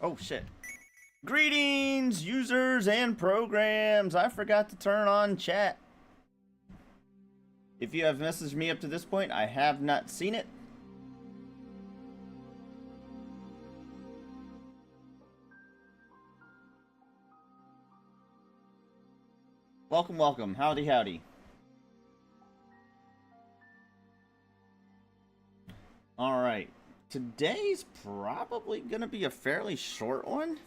Oh, shit. Greetings, users and programs. I forgot to turn on chat. If you have messaged me up to this point, I have not seen it. Welcome, welcome. Howdy, howdy. Alright. Today's probably going to be a fairly short one.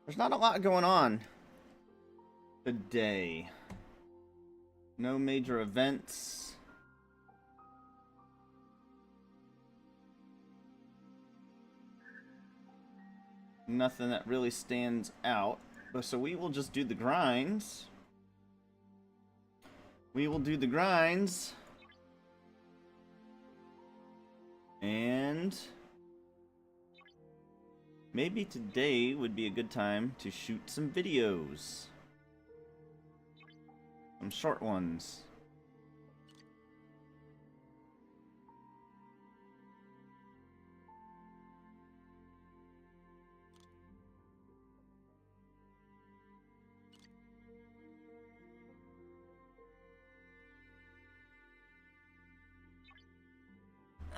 There's not a lot going on today. No major events. Nothing that really stands out. So we will just do the grinds. And maybe today would be a good time to shoot some videos. Some short ones.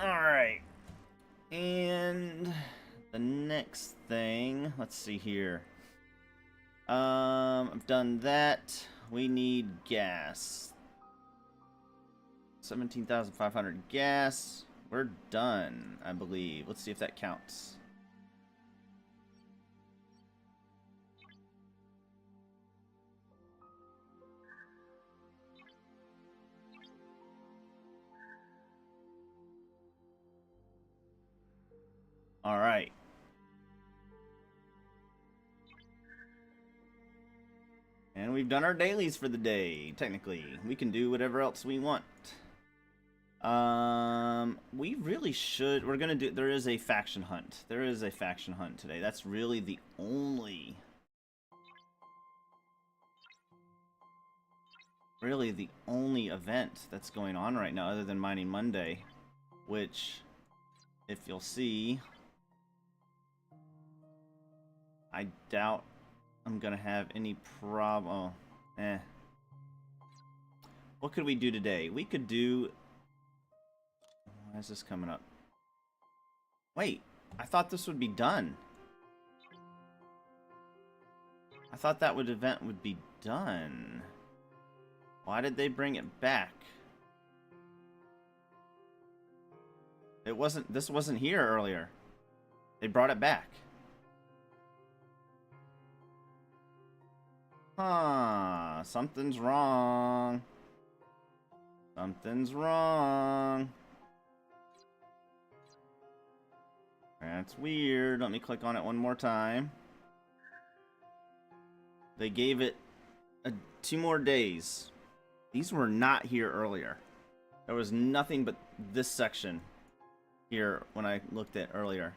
Alright. And the next thing, let's see here. I've done that. We need gas. 17,500 gas. We're done, I believe. Let's see if that counts. All right. And we've done our dailies for the day, technically. We can do whatever else we want. We really should... We're gonna do... There is a faction hunt. There is a faction hunt today. That's really the only... Really the only event that's going on right now, other than Mining Monday. Which, if you'll see... I doubt I'm gonna have any problem. What could we do today? We could do... Why is this coming up? Wait, I thought this would be done. I thought that event would be done. Why did they bring it back? This wasn't here earlier. They brought it back. Huh, something's wrong. Something's wrong. That's weird. Let me click on it one more time. They gave it 2 more days. These were not here earlier. There was nothing but this section here when I looked at earlier.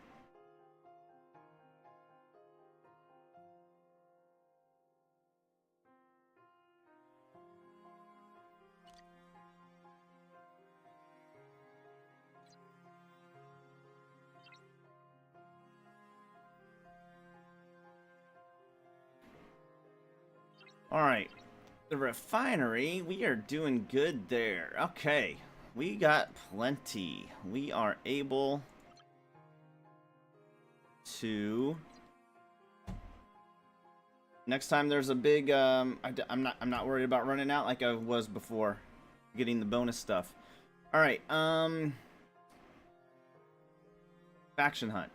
Alright, the refinery, we are doing good there. Okay, we got plenty. We are able to... Next time there's a big, I'm not worried about running out like I was before, getting the bonus stuff. Alright, faction hunt.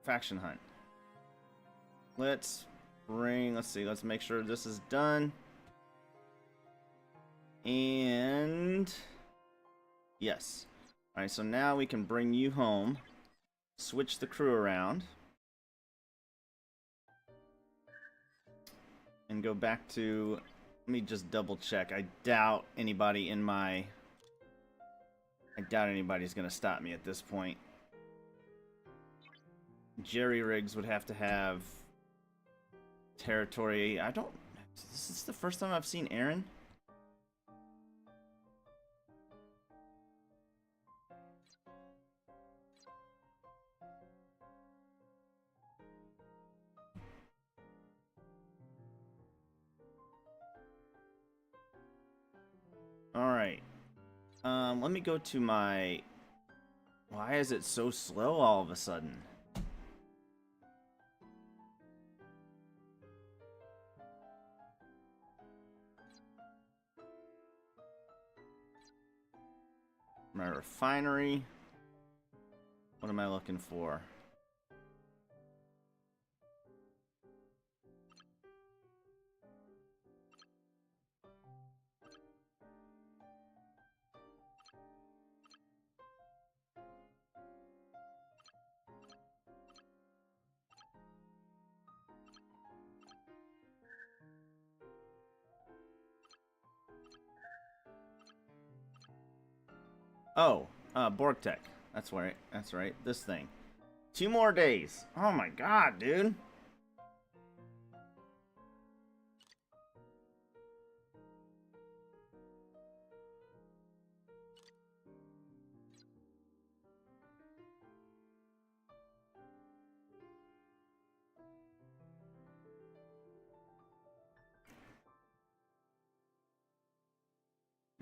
Faction hunt. Let's see, let's make sure this is done. And yes. Alright, so now we can bring you home. Switch the crew around. And go back to... Let me just double check. I doubt anybody's gonna stop me at this point. Jerry rigs would have to have territory. This is the first time I've seen Aaron. Alright. Let me go to my... Why is it so slow all of a sudden? My refinery. What am I looking for? Oh, Borgtech. That's right. That's right. This thing. 2 more days. Oh my god, dude.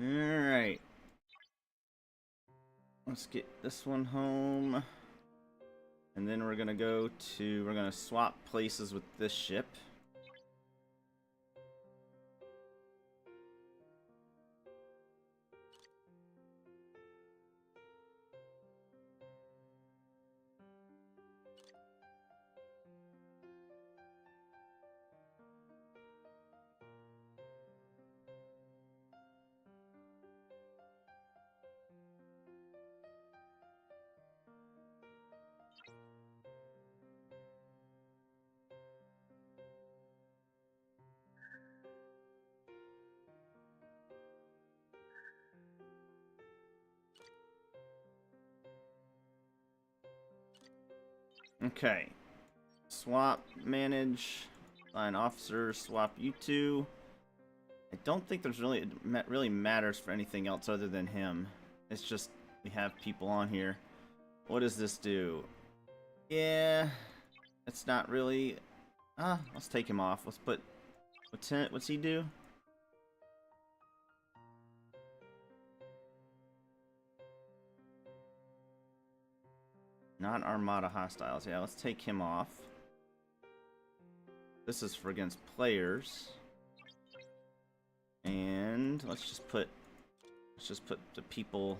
Alright. Let's get this one home. And then we're gonna we're gonna swap places with this ship. Okay. Swap, manage, line officer, swap you two. I don't think there's really matters for anything else other than him. It's just we have people on here. What does this do? Yeah, it's not really. Let's take him off. Let's put. What's he do? Non-Armada hostiles. Yeah, let's take him off. This is for against players. And let's just put the people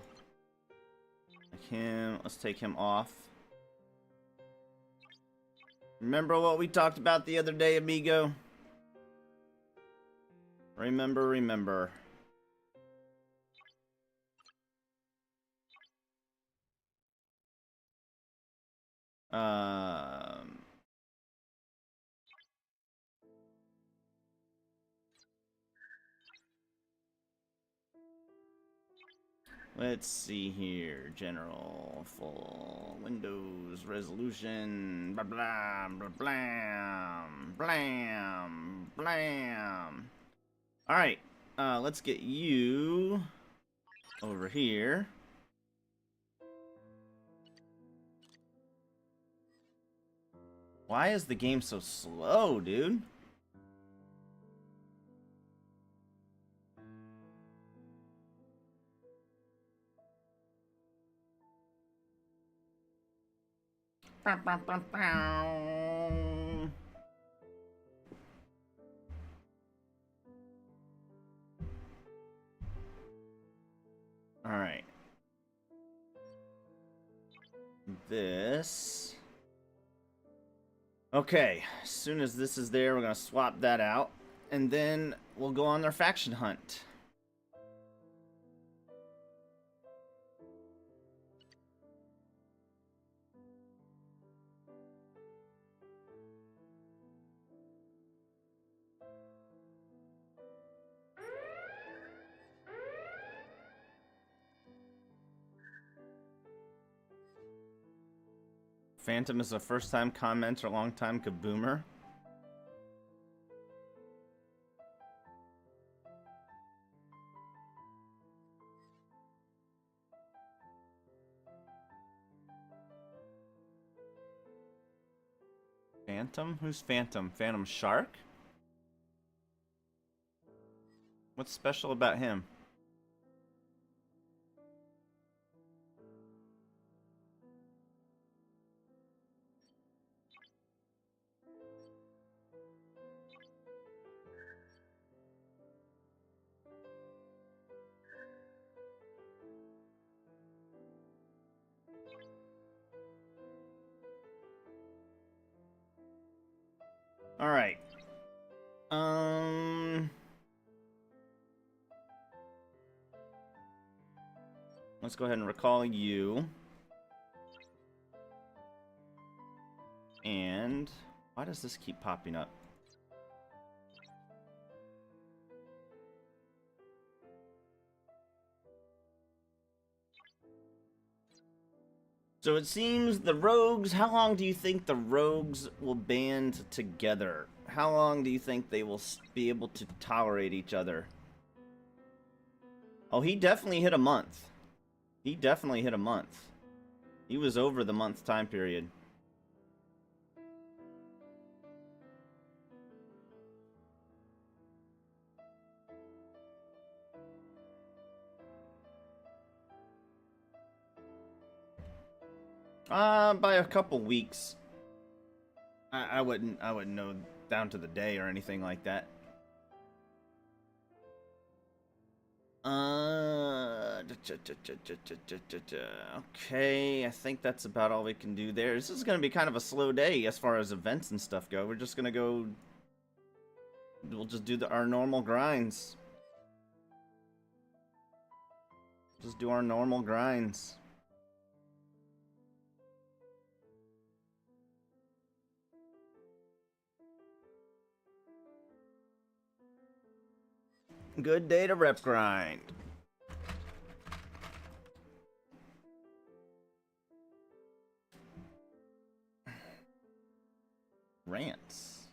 like him. Let's take him off. Remember what we talked about the other day, amigo? Remember. Let's see here. General, full, Windows, resolution, blah blah blah blam, blam, blam. Alright, let's get you over here. Why is the game so slow, dude? Alright. This. Okay, as soon as this is there, we're gonna swap that out. And then we'll go on their faction hunt. Phantom is a first-time commenter, long-time kaboomer. Phantom? Who's Phantom? Phantom Shark? What's special about him? Alright. Let's go ahead and recall you. And why does this keep popping up? So it seems the rogues, how long do you think the rogues will band together? How long do you think they will be able to tolerate each other? Oh, he definitely hit a month. He definitely hit a month. He was over the month time period. By a couple weeks. I wouldn't know down to the day or anything like that. Okay, I think that's about all we can do there. This is gonna be kind of a slow day as far as events and stuff go. We're just gonna go. We'll just do our normal grinds. Just do our normal grinds. Good day to rep grind. Rants.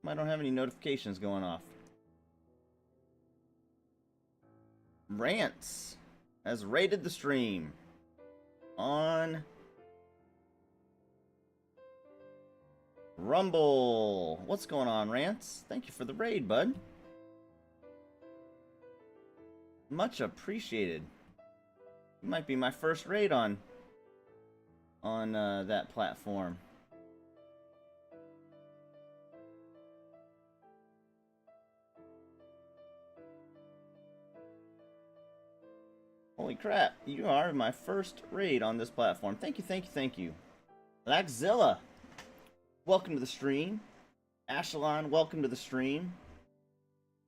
I don't have any notifications going off. Rants has raided the stream on Rumble. What's going on, Rants? Thank you for the raid, bud. Much appreciated. You might be my first raid on that platform. Holy crap, you are my first raid on this platform. Thank you, thank you, thank you. Laxzilla, welcome to the stream. Ashelon, welcome to the stream.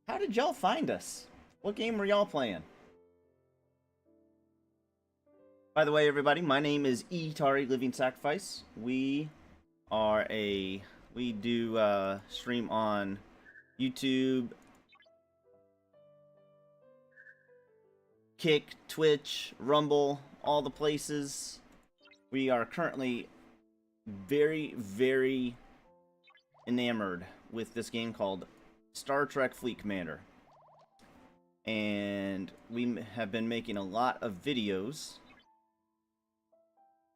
How did y'all find us? What game were y'all playing? By the way, everybody, my name is Etari Living Sacrifice. We do stream on YouTube, Kick, Twitch, Rumble, all the places. We are currently very, very enamored with this game called Star Trek Fleet Commander. And we have been making a lot of videos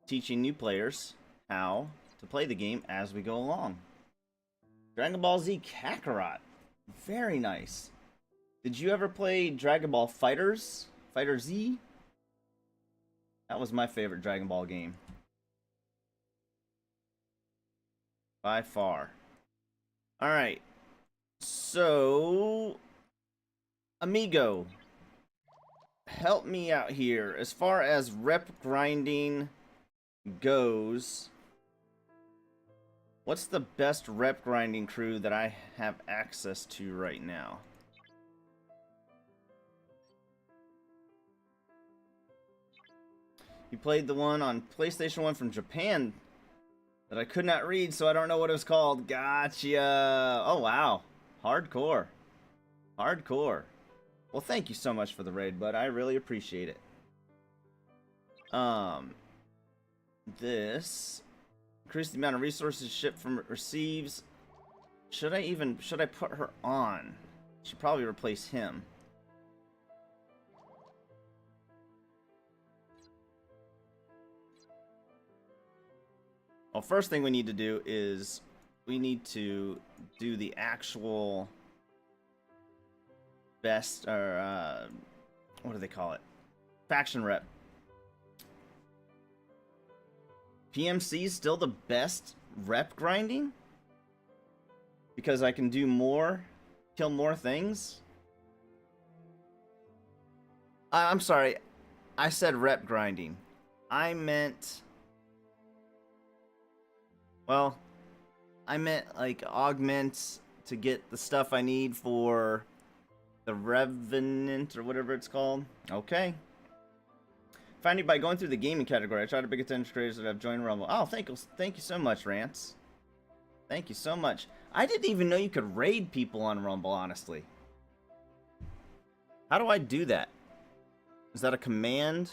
teaching new players how to play the game as we go along. Dragon Ball Z Kakarot. Very nice. Did you ever play Dragon Ball Fighters? Fighter Z? That was my favorite Dragon Ball game. By far. Alright. So, amigo, help me out here. As far as rep grinding goes, what's the best rep grinding crew that I have access to right now? You played the one on PlayStation 1 from Japan that I could not read, so I don't know what it was called. Gotcha. Oh, wow. Hardcore. Hardcore. Well, thank you so much for the raid, bud. I really appreciate it. This increase the amount of resources shipped from receives. Should I put her on? Should probably replace him. Well, first thing we need to do is we need to do the actual best, or what do they call it? Faction rep. PMC is still the best rep grinding? Because I can do more, kill more things? I'm sorry, I said rep grinding. I meant... Well, I meant like augment to get the stuff I need for the Revenant or whatever it's called. Okay. Finding by going through the gaming category. I try to big attention creators that have joined Rumble. Oh, thank you so much, Rance. Thank you so much. I didn't even know you could raid people on Rumble, honestly. How do I do that? Is that a command?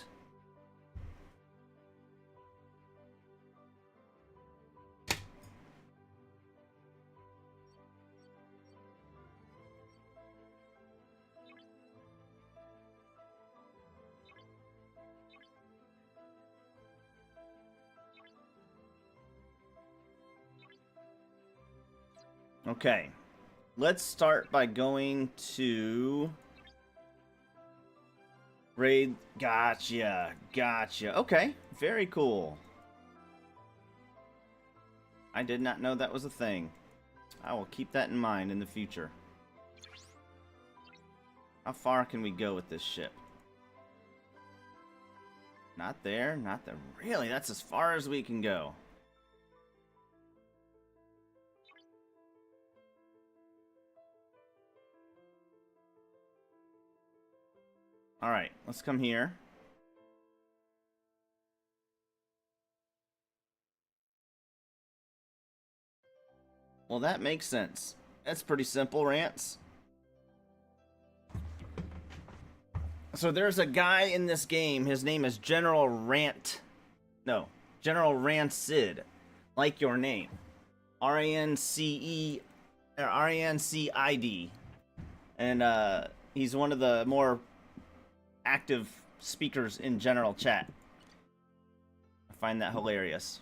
Okay. Let's start by going to raid. Gotcha. Gotcha. Okay. Very cool. I did not know that was a thing. I will keep that in mind in the future. How far can we go with this ship? Not there. Not there. Really? That's as far as we can go. Alright, let's come here. Well, that makes sense. That's pretty simple, Rance. So there's a guy in this game. His name is General Rant. No, General Rancid. Like your name. R-A-N-C-E... or R-A-N-C-I-D. And, he's one of the more active speakers in general chat. I find that hilarious.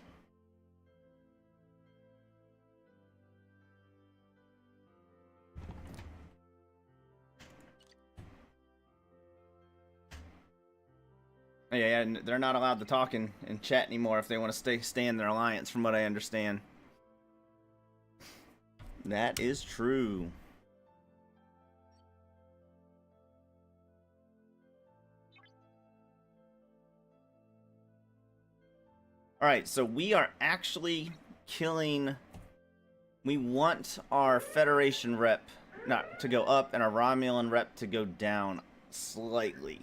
Yeah, they're not allowed to talk in chat anymore if they want to stay in their alliance, from what I understand. That is true. Alright, so we are actually killing... We want our Federation rep not to go up and our Romulan rep to go down slightly.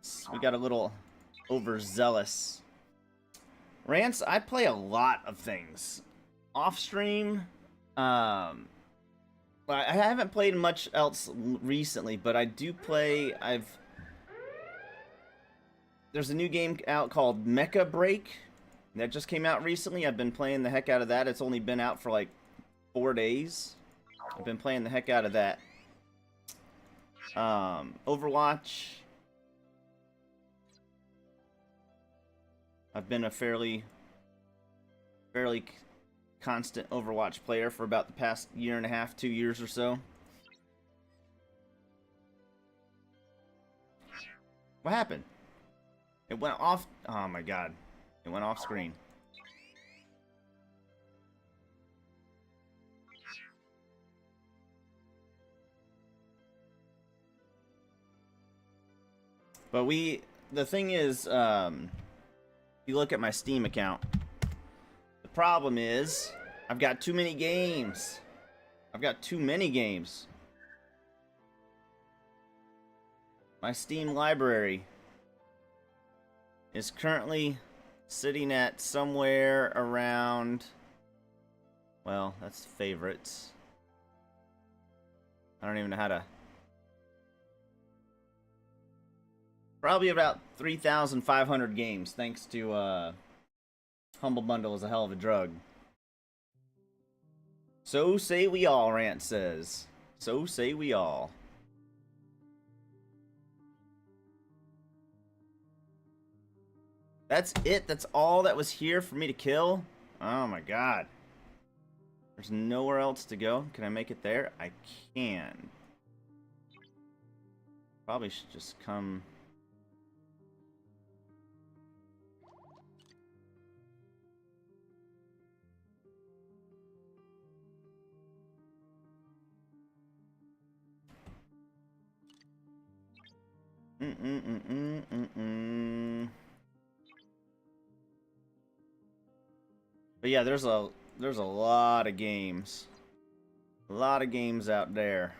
So we got a little overzealous. Rance, I play a lot of things. Off stream, I haven't played much else recently, but I do play. There's a new game out called Mecha Break that just came out recently. I've been playing the heck out of that. It's only been out for like 4 days. I've been playing the heck out of that. Overwatch. I've been a fairly constant Overwatch player for about the past year and a half, 2 years or so. What happened? It went off. Oh my god. It went off screen. But the thing is, if you look at my Steam account, the problem is I've got too many games. I've got too many games. My Steam library is currently sitting at somewhere around, well, that's favorites. I don't even know how to. Probably about 3,500 games, thanks to Humble Bundle is a hell of a drug. So say we all, Rant says. So say we all. That's it? That's all that was here for me to kill? Oh my god. There's nowhere else to go. Can I make it there? I can. Probably should just come... But yeah, there's a there's a lot of games. A lot of games out there.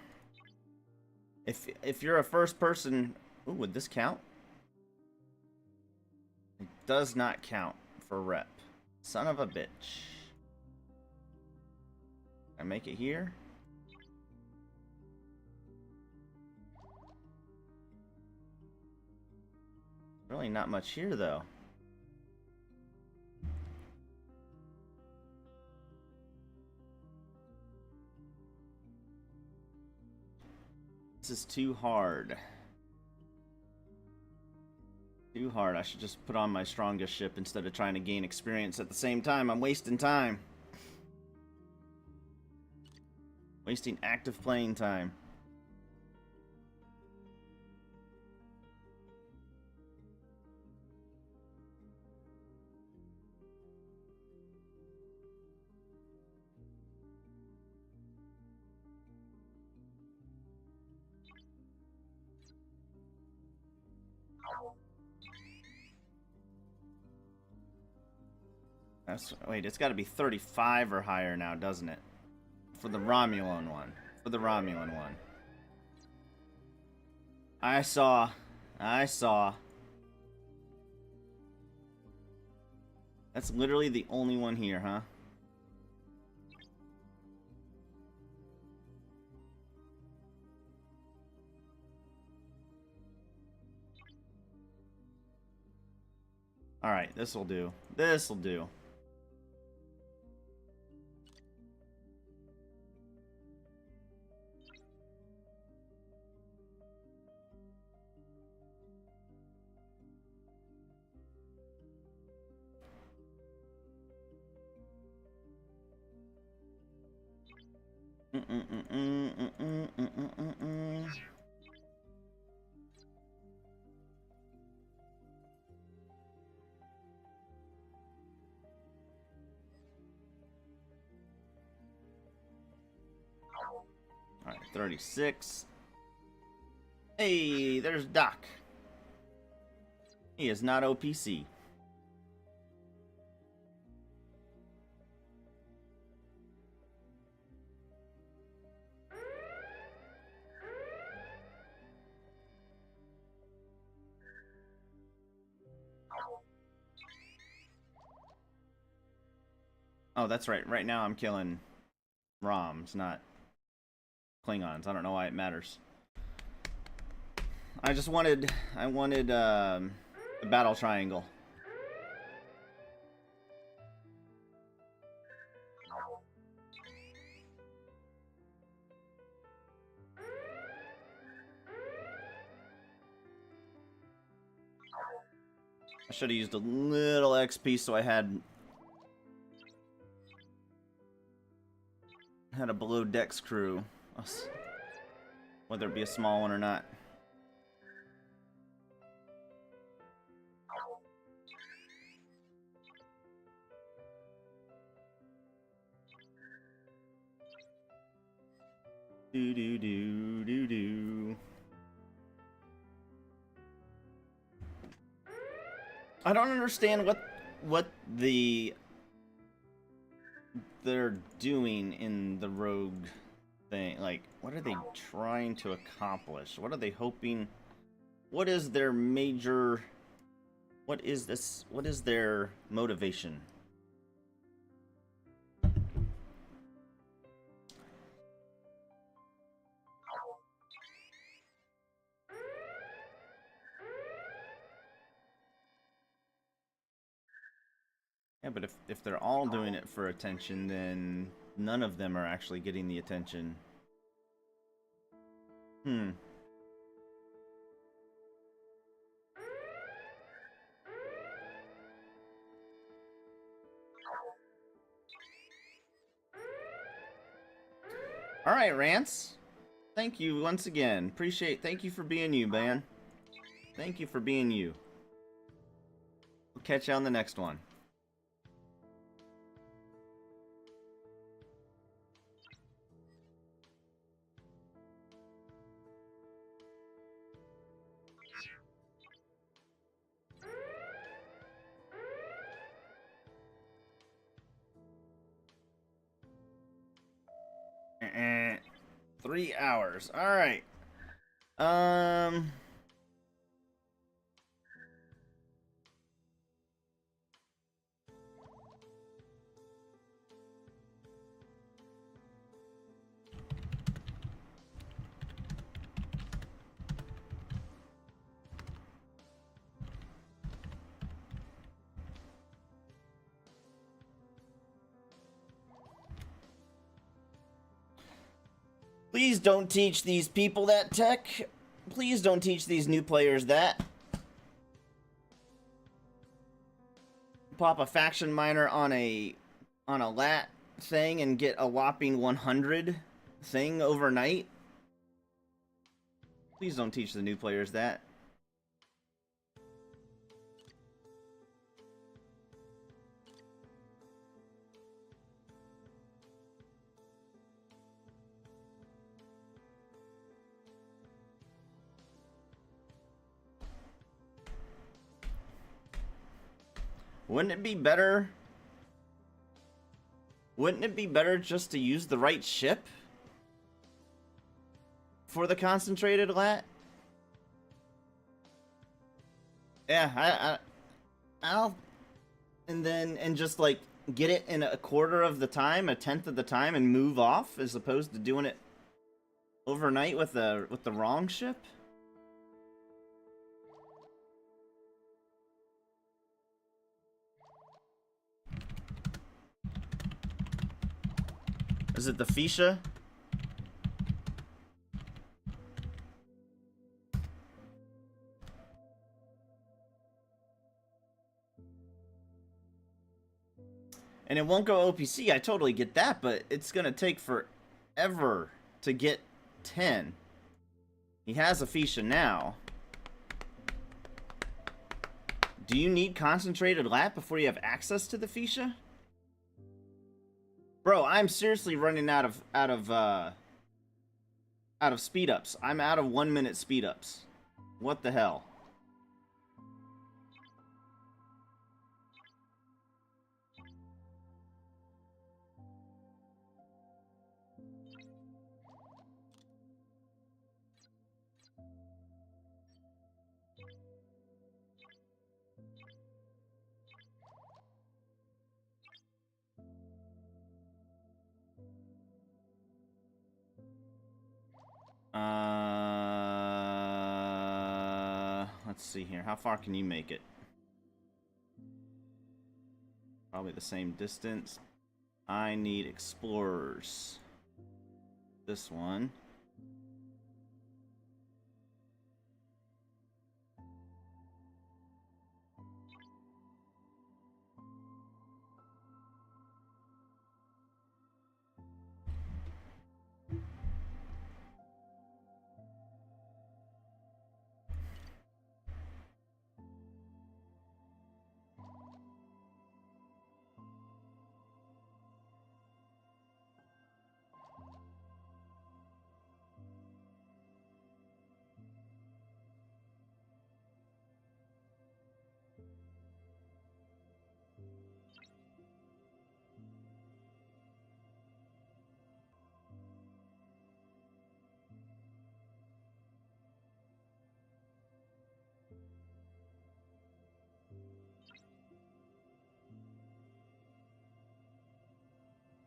If you're a first person, ooh, would this count? It does not count for rep. Son of a bitch. Can I make it here? Really not much here though. This is too hard. Too hard. I should just put on my strongest ship instead of trying to gain experience at the same time. I'm wasting time. Wasting active playing time. Wait, it's got to be 35 or higher now, doesn't it? For the Romulan one. For the Romulan one. I saw. That's literally the only one here, huh? Alright, this'll do. This'll do. Alright, 36. Hey, there's Doc. He is not OPC. Oh, that's right. Right now I'm killing ROMs, not Klingons. I don't know why it matters. I wanted the battle triangle. I should have used a little XP so I had a below decks crew, whether it be a small one or not. Do do do do do. I don't understand what they're doing in the rogue thing. Like, what are they trying to accomplish? What are they hoping? What is their major? What is this? What is their motivation? Yeah, but if they're all doing it for attention, then none of them are actually getting the attention. Alright, Rance. Thank you once again. Thank you for being you, man. Thank you for being you. We'll catch you on the next one. 3 hours. All right. Um. Please don't teach these people that tech. Please don't teach these new players that. Pop a faction miner on a lat thing and get a whopping 100 thing overnight. Please don't teach the new players that. Wouldn't it be better? Wouldn't it be better just to use the right ship for the concentrated lat? Yeah, I'll and just like get it in a quarter of the time, a tenth of the time, and move off, as opposed to doing it overnight with the wrong ship. Is it the Fisha? And it won't go OPC, I totally get that, but it's gonna take forever to get 10. He has a Fisha now. Do you need concentrated lat before you have access to the Fisha? Bro, I'm seriously running out of speed ups. I'm out of 1 minute speed ups. What the hell? Let's see here. How far can you make it? Probably the same distance. I need explorers. This one.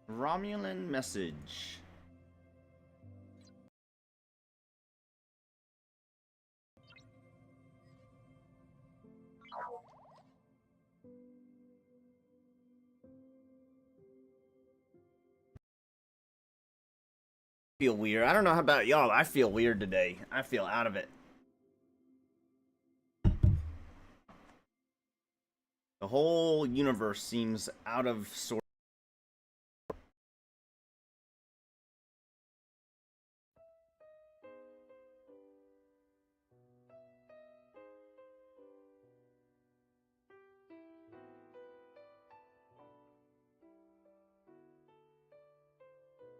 Romulan message. Feel weird. I don't know how about y'all. I feel weird today. I feel out of it. The whole universe seems out of sort.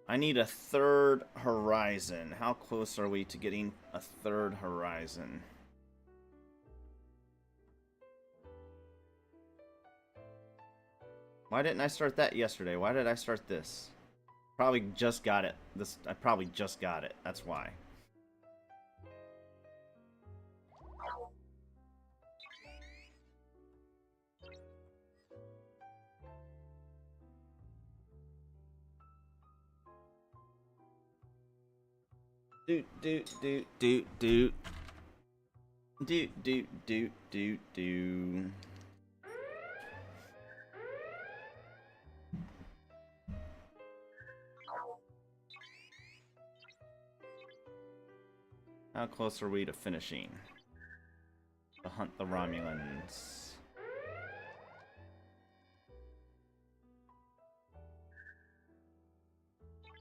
I need a third horizon. How close are we to getting a third horizon? Why didn't I start that yesterday? Why did I start this? Probably just got it. I probably just got it. That's why. Doot doot doot doot doot. Doot doot doot doot doot. How close are we to finishing? To hunt the Romulans.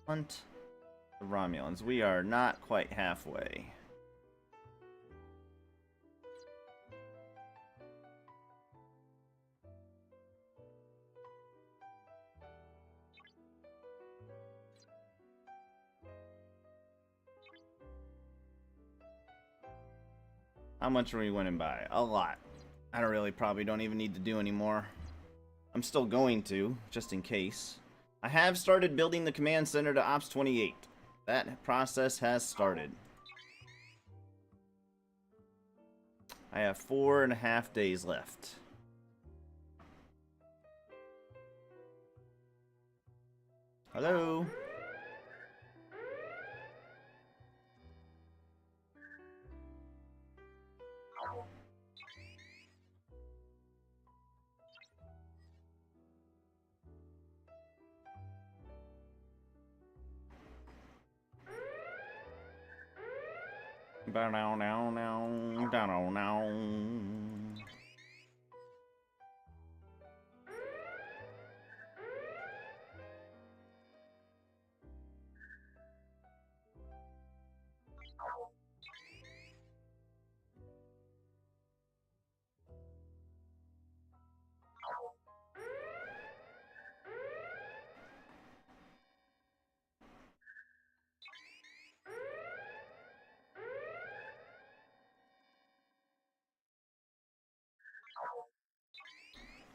Hunt the Romulans. We are not quite halfway. How much are we winning by? A lot. I probably don't even need to do anymore. I'm still going to, just in case. I have started building the command center to Ops 28. That process has started. I have 4.5 days left. Hello? Now, now, now, down, now.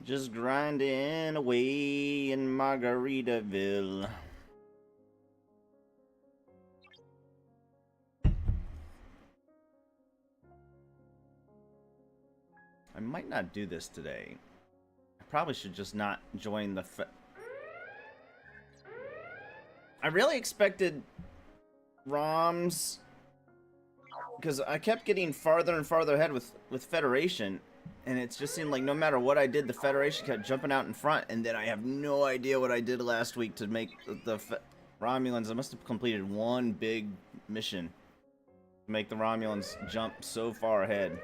Just grinding away in Margaritaville. I might not do this today. I probably should just not join the I really expected ROMs, because I kept getting farther and farther ahead with Federation, and it just seemed like no matter what I did, the Federation kept jumping out in front, and then I have no idea what I did last week to make the Romulans. I must have completed one big mission to make the Romulans jump so far ahead.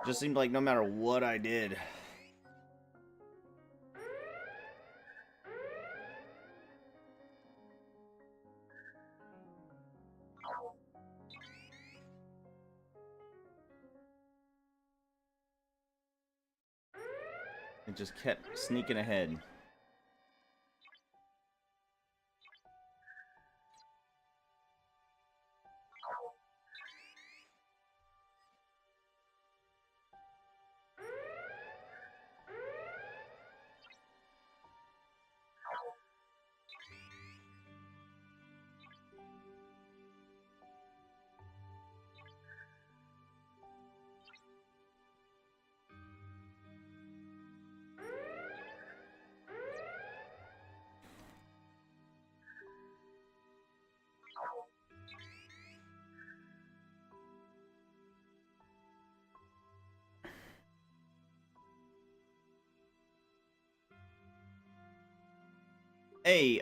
Just seemed like no matter what I did. It just kept sneaking ahead. Hey,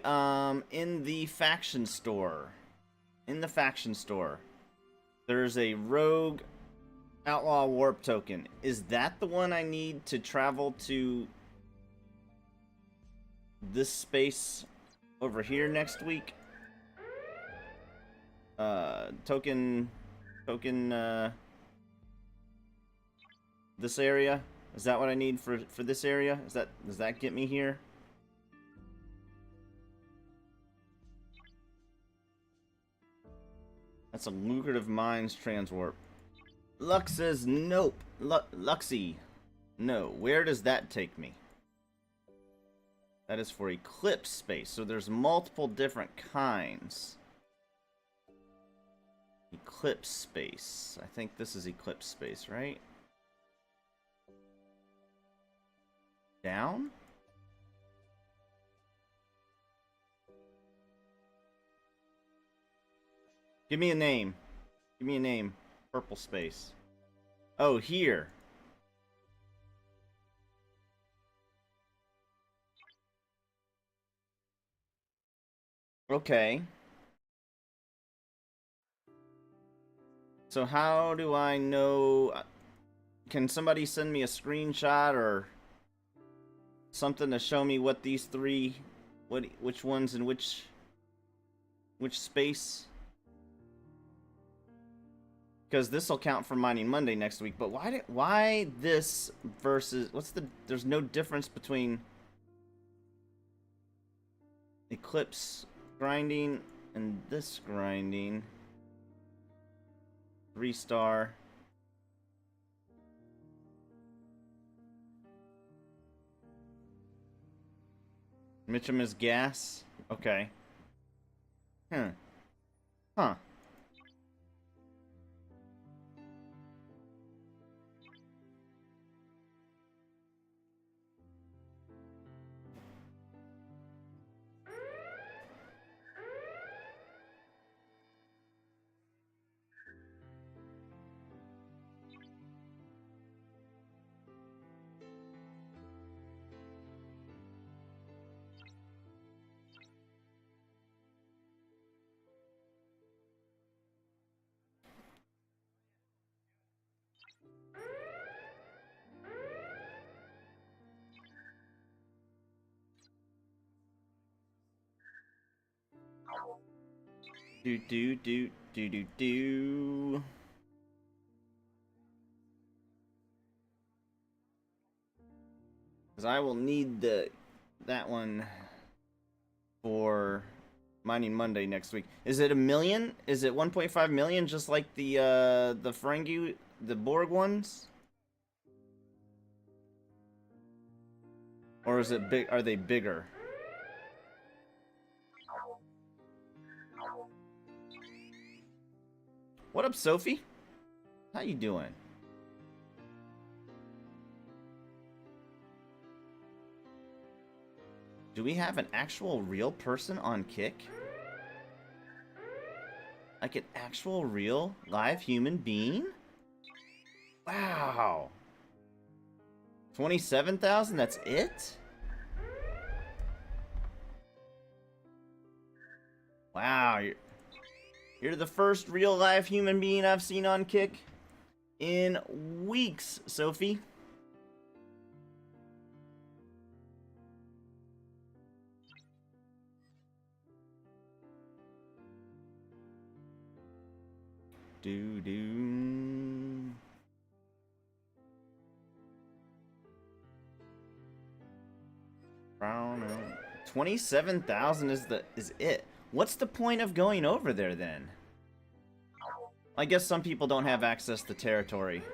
in the faction store, there's a rogue outlaw warp token. Is that the one I need to travel to this space over here next week? Token, this area? Is that what I need for this area? Does that get me here? That's a lucrative mines transwarp. Lux says nope. Luxy. No. Where does that take me? That is for Eclipse space. So there's multiple different kinds. Eclipse space. I think this is Eclipse space, right? Down? Give me a name. Give me a name. Purple space. Oh, here. Okay. So how do I know? Can somebody send me a screenshot or something to show me what these three, which ones in which space? Because this will count for Mining Monday next week. But why this versus there's no difference between Eclipse grinding and this grinding. 3-star. Mitchum is gas. Okay. Huh. Do. Because I will need that one for Mining Monday next week. Is it 1 million? Is it 1.5 million, just like the Ferengi, the Borg ones? Or is it big? Are they bigger? What up, Sophie? How you doing? Do we have an actual real person on Kick? Like an actual real live human being? Wow. 27,000, that's it? Wow, you're the first real live human being I've seen on Kick in weeks, Sophie. Do. 27,000 is it. What's the point of going over there then? I guess some people don't have access to territory.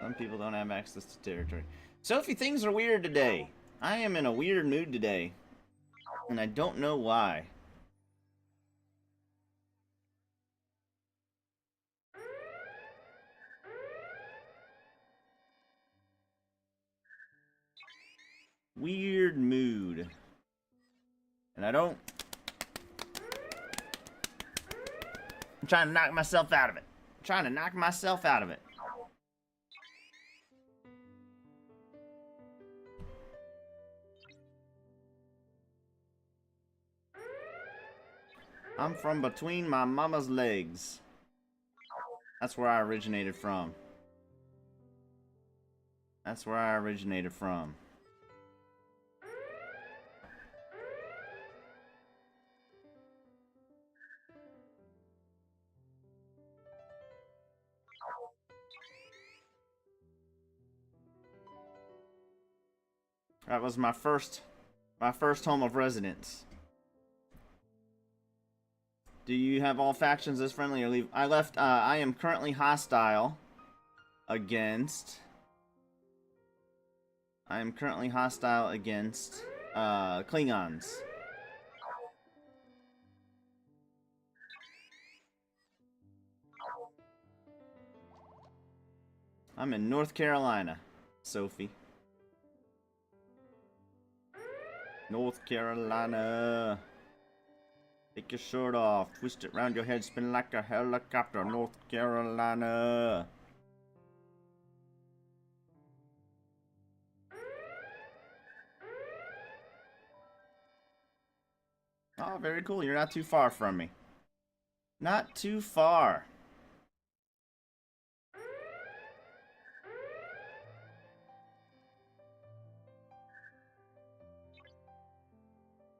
Some people don't have access to territory. Sophie, things are weird today. I am in a weird mood today. And I don't know why. Weird mood. And I'm trying to knock myself out of it. I'm from between my mama's legs. That's where I originated from. That was my first home of residence. Do you have all factions as friendly or leave? I left, I am currently hostile against... I am currently hostile against, Klingons. I'm in North Carolina, Sophie. North Carolina. Take your shirt off, twist it round your head, spin like a helicopter, North Carolina. Oh, very cool. You're not too far from me. Not too far.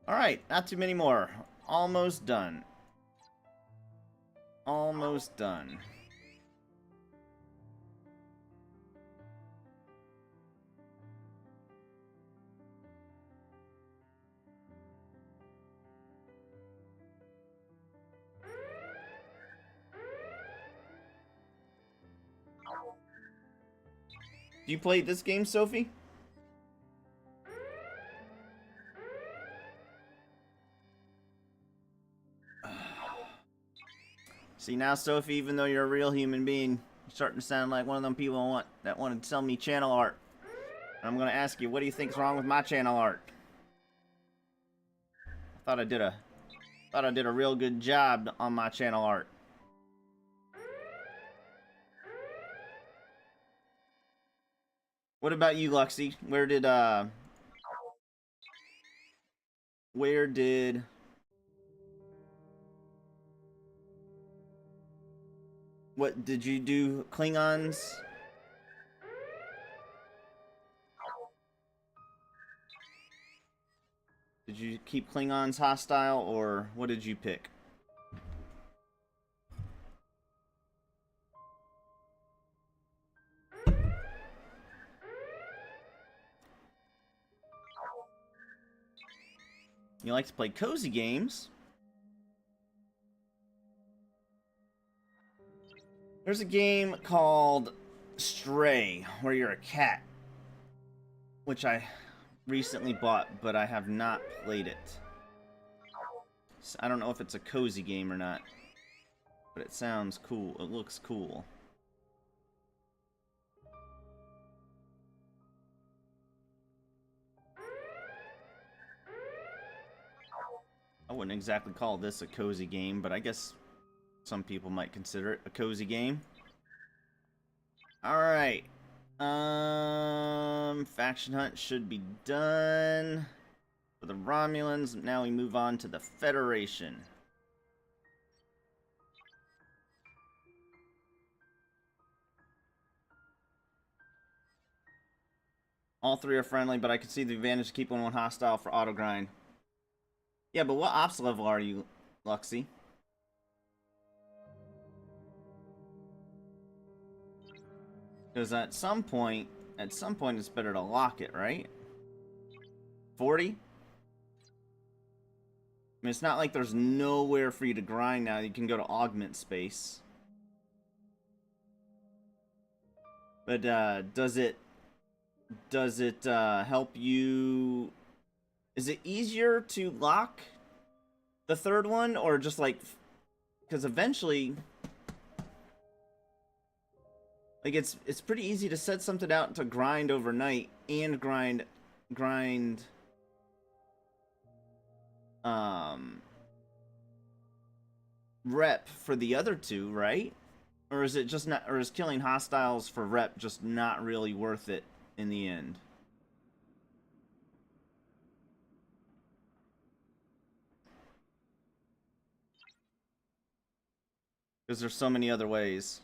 Alright, not too many more. Almost done. Almost done. You played this game, Sophie? See now, Sophie, even though you're a real human being, you're starting to sound like one of them people that want to sell me channel art. And I'm gonna ask you, what do you think's wrong with my channel art? I thought I did a real good job on my channel art. What about you, Luxie? Where did what did you do, Klingons? Did you keep Klingons hostile, or what did you pick? You like to play cozy games? There's a game called Stray, where you're a cat, which I recently bought, but I have not played it. So I don't know if it's a cozy game or not, but it sounds cool. It looks cool. I wouldn't exactly call this a cozy game, but I guess some people might consider it a cozy game. Alright. Faction hunt should be done for the Romulans. Now we move on to the Federation. All three are friendly, but I can see the advantage of keeping one hostile for auto grind. Yeah, but what ops level are you, Luxie? Because at some point it's better to lock it, right? 40? I mean, it's not like there's nowhere for you to grind now. You can go to augment space. But does it help you? Is it easier to lock the third one, or just like, because eventually, like, it's pretty easy to set something out to grind overnight and grind rep for the other two, right? Or is it just not, or is killing hostiles for rep just not really worth it in the end? Because there's so many other ways.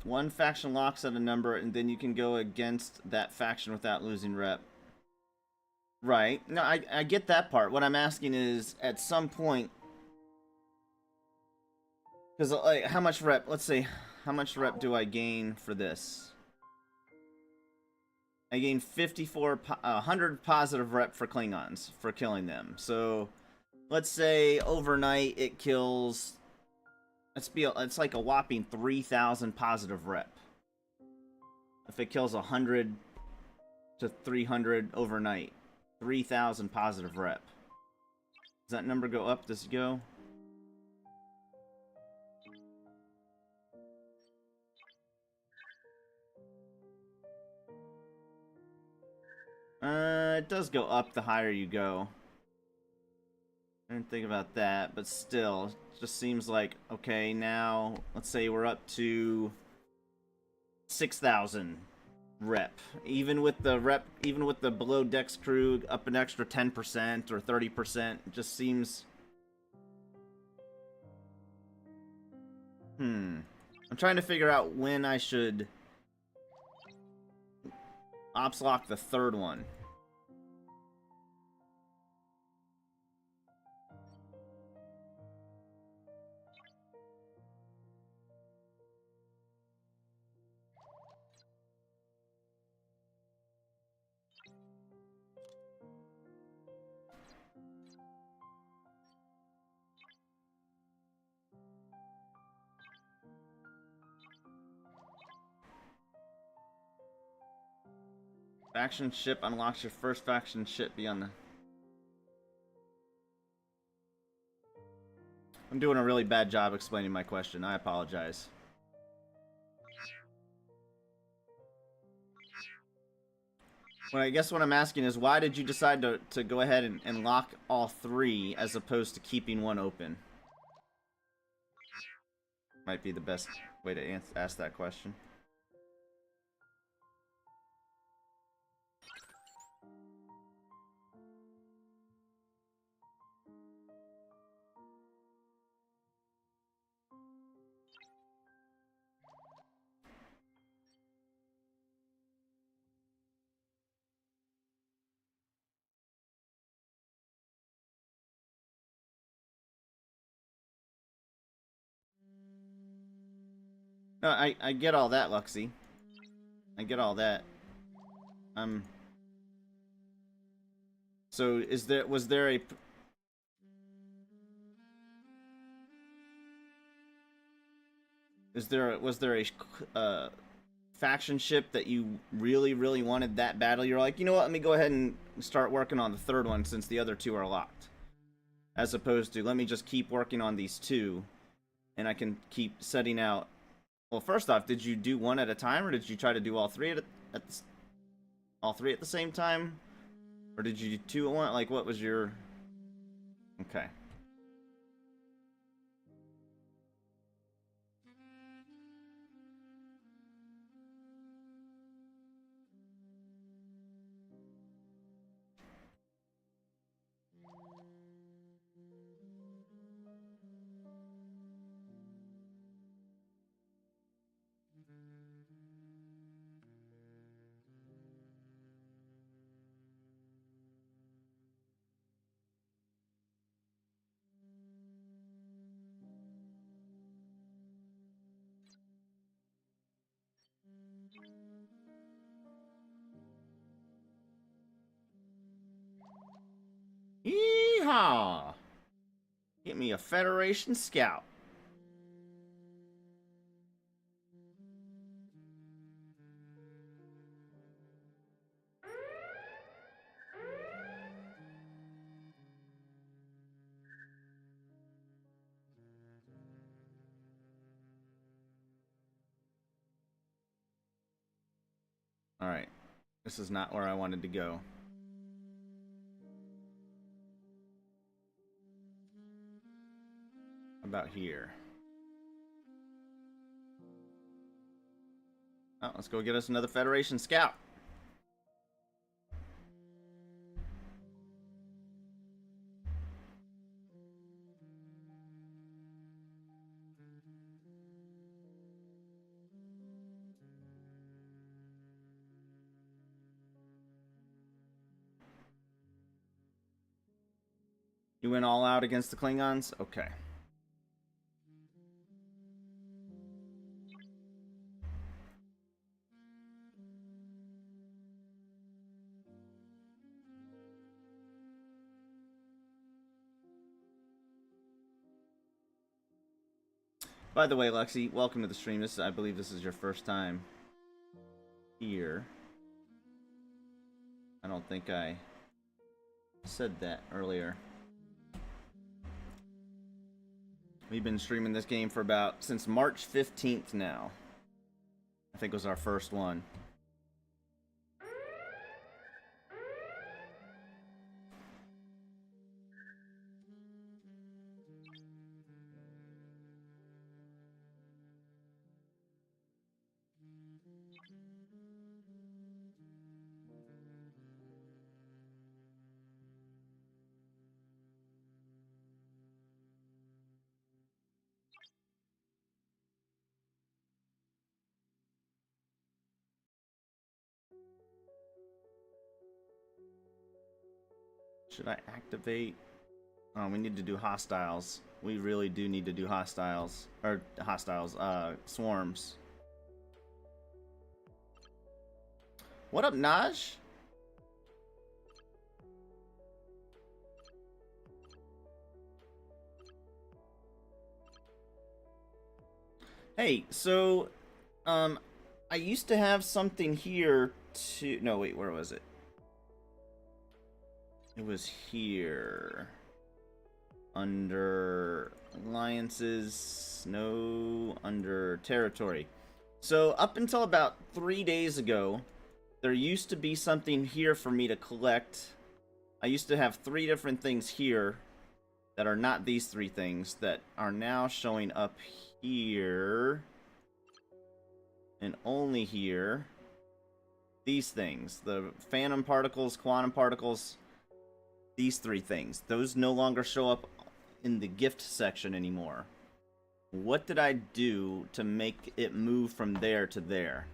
One faction locks at a number, and then you can go against that faction without losing rep. Right. No, I get that part. What I'm asking is, at some point, because like, how much rep? Let's say, how much rep do I gain for this? I gain 100 positive rep for Klingons for killing them. So, let's say overnight it kills. It's like a whopping 3,000 positive rep. If it kills 100 to 300 overnight, 3,000 positive rep. Does that number go up? Does it go? It does go up the higher you go. I didn't think about that, but still, it just seems like, okay, now, let's say we're up to 6,000 rep. Even with the below decks crew up an extra 10% or 30%, it just seems... I'm trying to figure out when I should ops lock the third one. Faction ship unlocks your first faction ship beyond the... I'm doing a really bad job explaining my question. I apologize. Well, I guess what I'm asking is, why did you decide to go ahead and lock all three as opposed to keeping one open? Might be the best way to ask that question. No, I get all that, Luxie. I get all that. So was there a... was there a faction ship that you really, really wanted that badly? You're like, you know what, let me go ahead and start working on the third one since the other two are locked. As opposed to, let me just keep working on these two, and I can keep setting out... Well, first off, did you do one at a time, or did you try to do all three all three at the same time? Or did you do two at one? Like, what was your... Okay. Yeehaw! Get me a Federation Scout. Alright. This is not where I wanted to go. About here. Oh, let's go get us another Federation Scout. You went all out against the Klingons? Okay. By the way, Lexi, welcome to the stream. I believe this is your first time here. I don't think I said that earlier. We've been streaming this game for since March 15th now. I think was our first one. Should I activate? Oh, we need to do hostiles. We really do need to do hostiles. Or hostiles, swarms. What up, Naj? Hey, so, I used to have something here to... No, wait, where was it? It was here. Under alliances, no, under territory. So up until about 3 days ago, there used to be something here for me to collect. I used to have 3 different things here that are not these 3 things that are now showing up here. And only here. These things. The phantom particles, quantum particles. These 3 things. Those no longer show up in the gift section anymore. What did I do to make it move from there to there?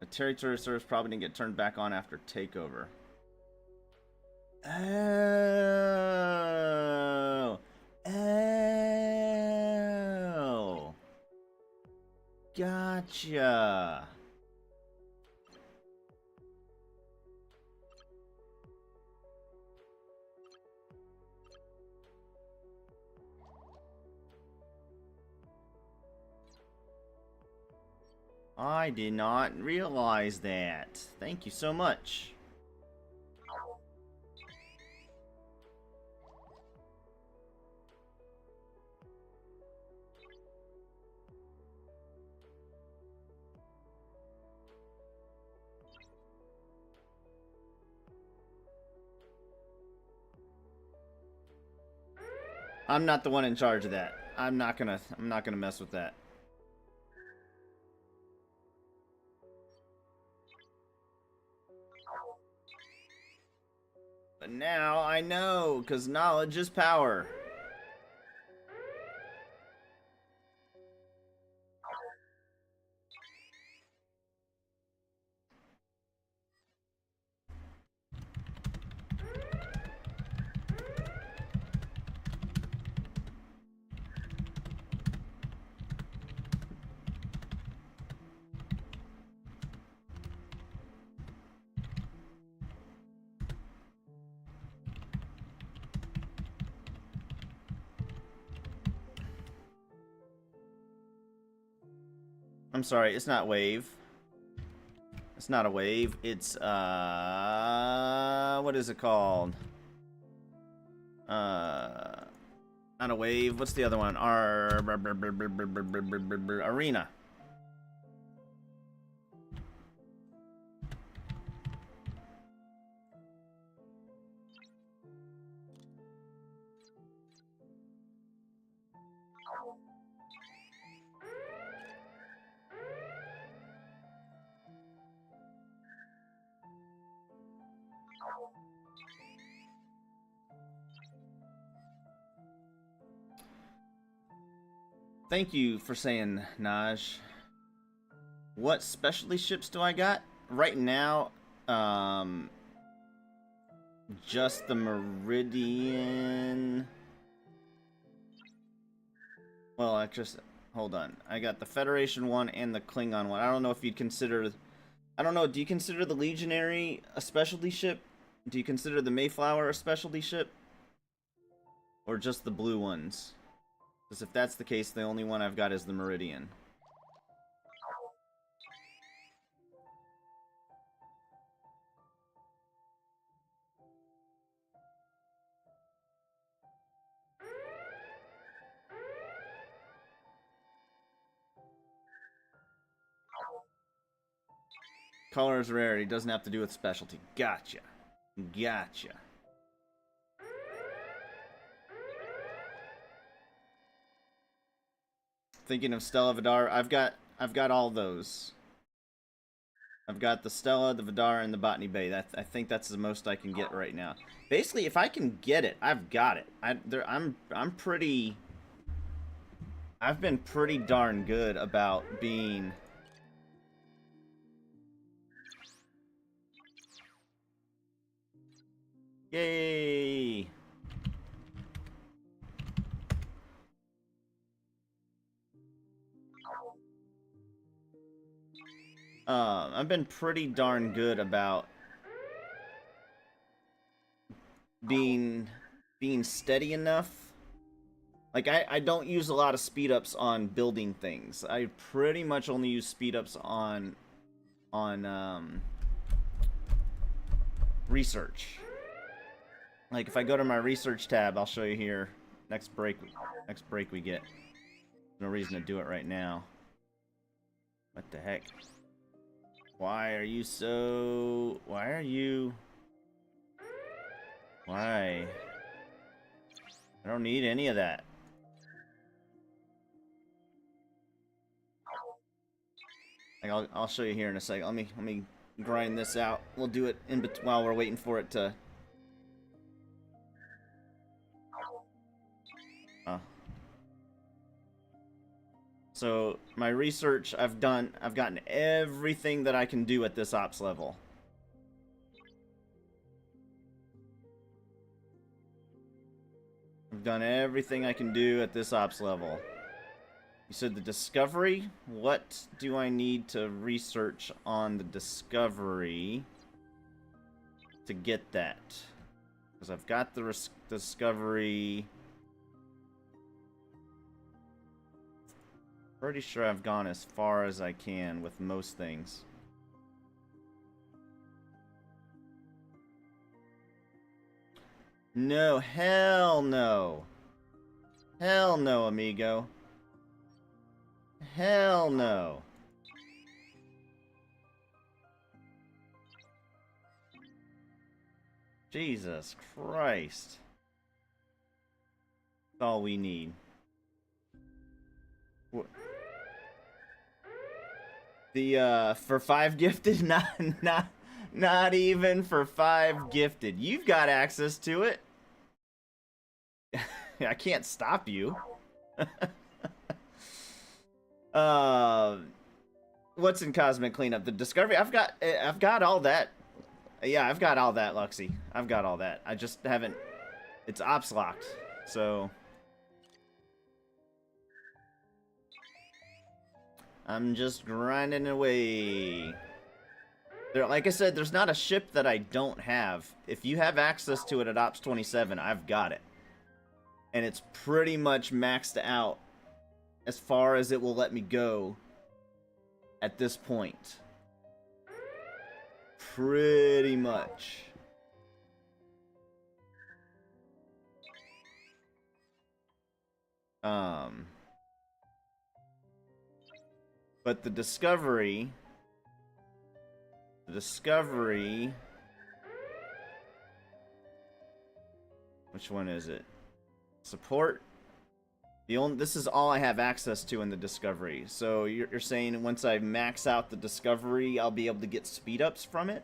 The territory service probably didn't get turned back on after takeover. Oh. Oh. Gotcha. I did not realize that. Thank you so much. I'm not the one in charge of that. I'm not gonna mess with that. But now I know, because knowledge is power. I'm sorry, it's not wave. It's not a wave. It's, what is it called? Not a wave. What's the other one? Arena. Thank you for saying, Naj. What specialty ships do I got? Right now, just the Meridian. Well, I just hold on. I got the Federation one and the Klingon one. I don't know if you'd consider. I don't know. Do you consider the Legionary a specialty ship? Do you consider the Mayflower a specialty ship? Or just the blue ones? Because if that's the case, the only one I've got is the Meridian. Color is rarity. Doesn't have to do with specialty. Gotcha. Gotcha. Thinking of Stella Vidar. I've got all those. I've got the Stella, the Vidar, and the Botany Bay. I think that's the most I can get right now. Basically, if I can get it, I've got it. I'm pretty. I've been pretty darn good about being. Yay! I've been pretty darn good about being steady enough. Like, I don't use a lot of speed ups on building things. I pretty much only use speed ups on research. Like, if I go to my research tab, I'll show you here. Next break we get. No reason to do it right now. What the heck? Why are you so... Why are you... Why? I don't need any of that. Like, I'll show you here in a second. Let me grind this out. We'll do it in while we're waiting for it to... So my research, I've gotten everything that I can do at this ops level. I've done everything I can do at this ops level. You said the discovery? What do I need to research on the discovery to get that? Because I've got the discovery... Pretty sure I've gone as far as I can with most things. No, hell no. Hell no, amigo. Hell no. Jesus Christ. That's all we need. What? The for 5 gifted, not even for 5 gifted. You've got access to it. I can't stop you. What's in Cosmic Cleanup? The Discovery. I've got all that. Yeah, I've got all that, Luxy. I've got all that. I just haven't. It's ops locked, so. I'm just grinding away. Like I said, there's not a ship that I don't have. If you have access to it at Ops 27, I've got it. And it's pretty much maxed out as far as it will let me go at this point. Pretty much. But the discovery... Which one is it? Support? This is all I have access to in the discovery. So you're saying once I max out the discovery, I'll be able to get speed ups from it?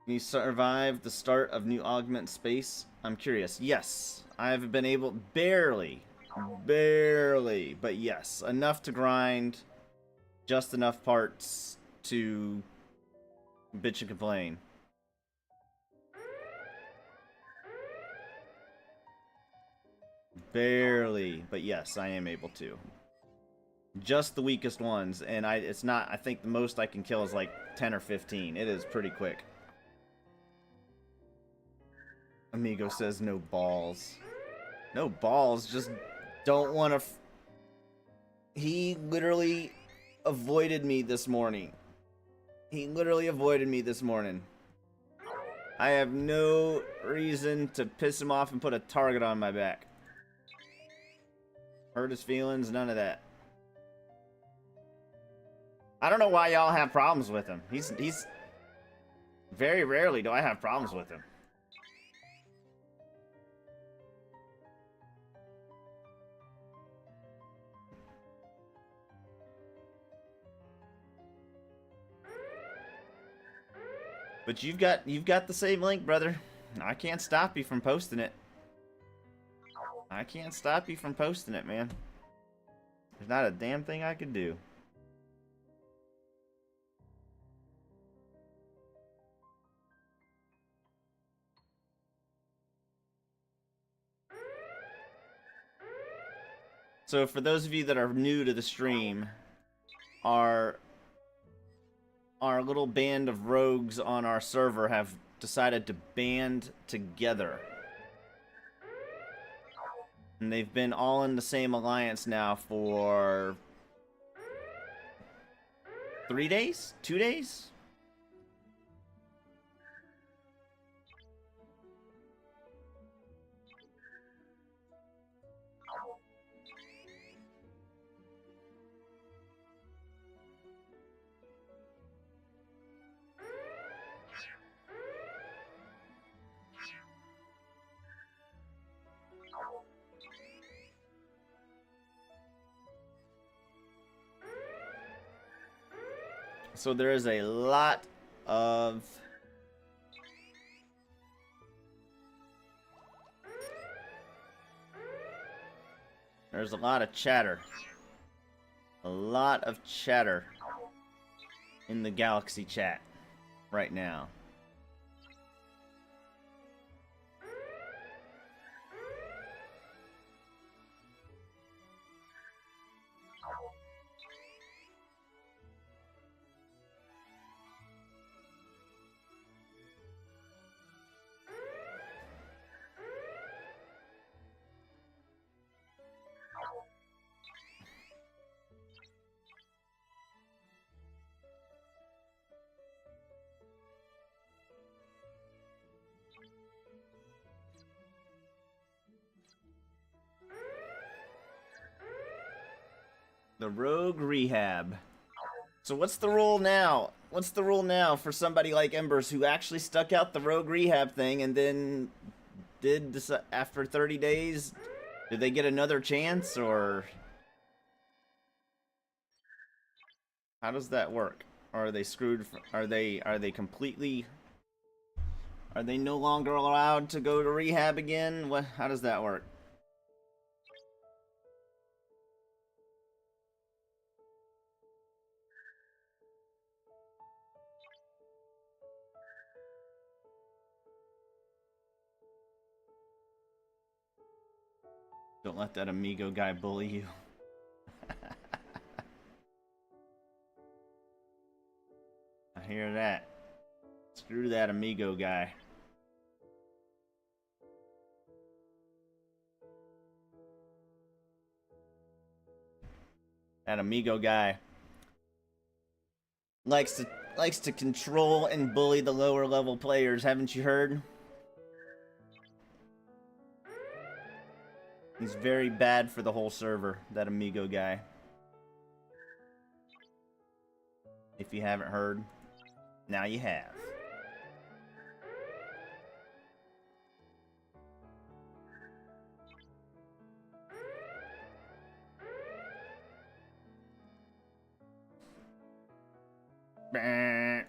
Can you survive the start of new augment space? I'm curious. Yes, I've been able, barely, Barely, but yes, enough to grind, just enough parts to bitch and complain. Barely, but yes, I am able to. Just the weakest ones, and it's not, I think the most I can kill is like 10 or 15. It is pretty quick. Amigo says no balls. No balls, just don't want to... He literally avoided me this morning. He literally avoided me this morning. I have no reason to piss him off and put a target on my back. Hurt his feelings, none of that. I don't know why y'all have problems with him. He's very rarely do I have problems with him. But you've got the same link, brother. I can't stop you from posting it. I can't stop you from posting it, man. There's not a damn thing I can do. So for those of you that are new to the stream, our little band of rogues on our server have decided to band together. And they've been all in the same alliance now for 3 days? 2 days? So there is a lot of... There's a lot of chatter. A lot of chatter in the Galaxy chat right now. The Rogue Rehab. So what's the rule now? What's the rule now for somebody like Embers who actually stuck out the Rogue Rehab thing and then did this after 30 days? Did they get another chance, or how does that work? Or are they screwed? Are they completely? Are they no longer allowed to go to rehab again? What? How does that work? Don't let that amigo guy bully you. I hear that. Screw that amigo guy. That amigo guy likes to control and bully the lower level players, haven't you heard? He's very bad for the whole server, that amigo guy. If you haven't heard, now you have. Bah.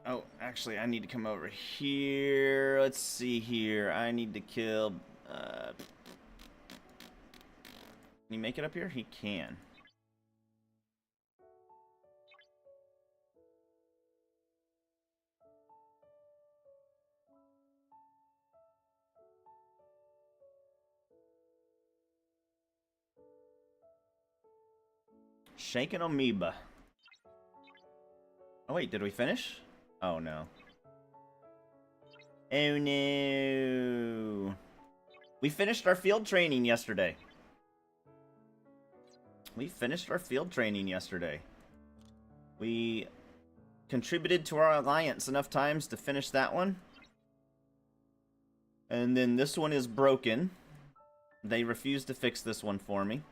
Oh, Actually, I need to come over here. Let's see here. I need to kill... can he make it up here? He can. Shaken amoeba. Oh wait, did we finish? Oh no. Oh no. We finished our field training yesterday. We contributed to our alliance enough times to finish that one. And then this one is broken. They refuse to fix this one for me.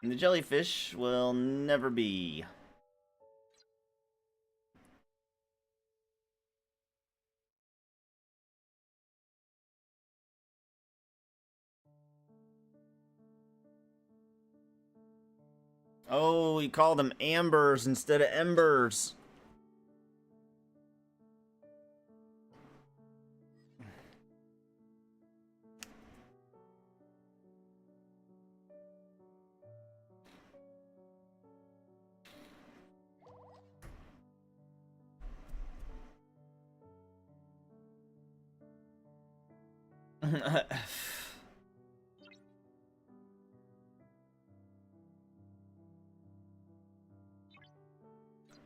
And the jellyfish will never be. Oh, he called them ambers instead of embers.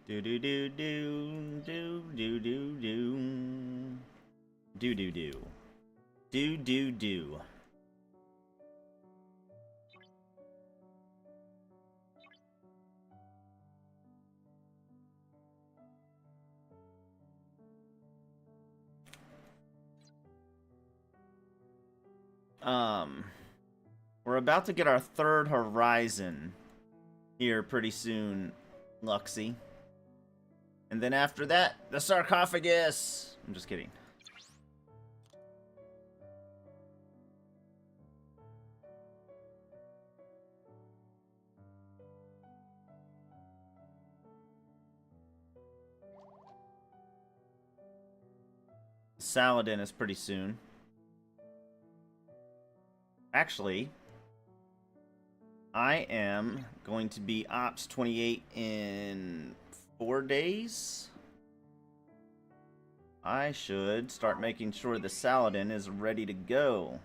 Do do do do do do do do do do do do. We're about to get our third horizon here pretty soon, Luxie. And then after that, the sarcophagus! I'm just kidding. Saladin is pretty soon. Actually, I am going to be Ops 28 in 4 days. I should start making sure the Saladin is ready to go.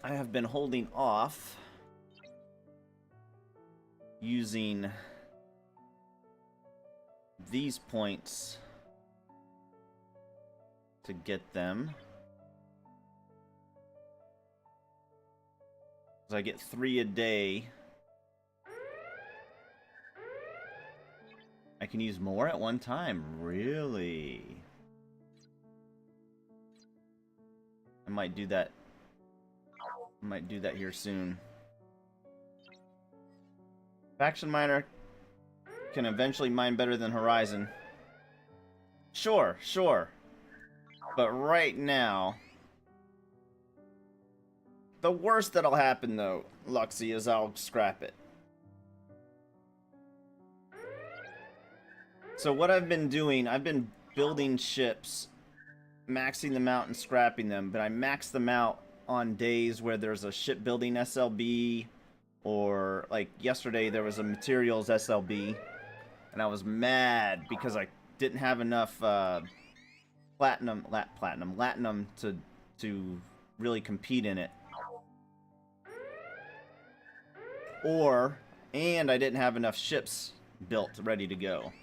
I have been holding off using these points to get them. So I get 3 a day. I can use more at one time. Really? I might do that. I might do that here soon. Faction Miner can eventually mine better than Horizon. Sure, sure. But right now, the worst that'll happen though, Luxie, is I'll scrap it. So what I've been doing, I've been building ships, maxing them out and scrapping them, but I max them out on days where there's a shipbuilding SLB, or like yesterday there was a materials SLB, and I was mad because I didn't have enough latinum to really compete in it. And I didn't have enough ships built ready to go.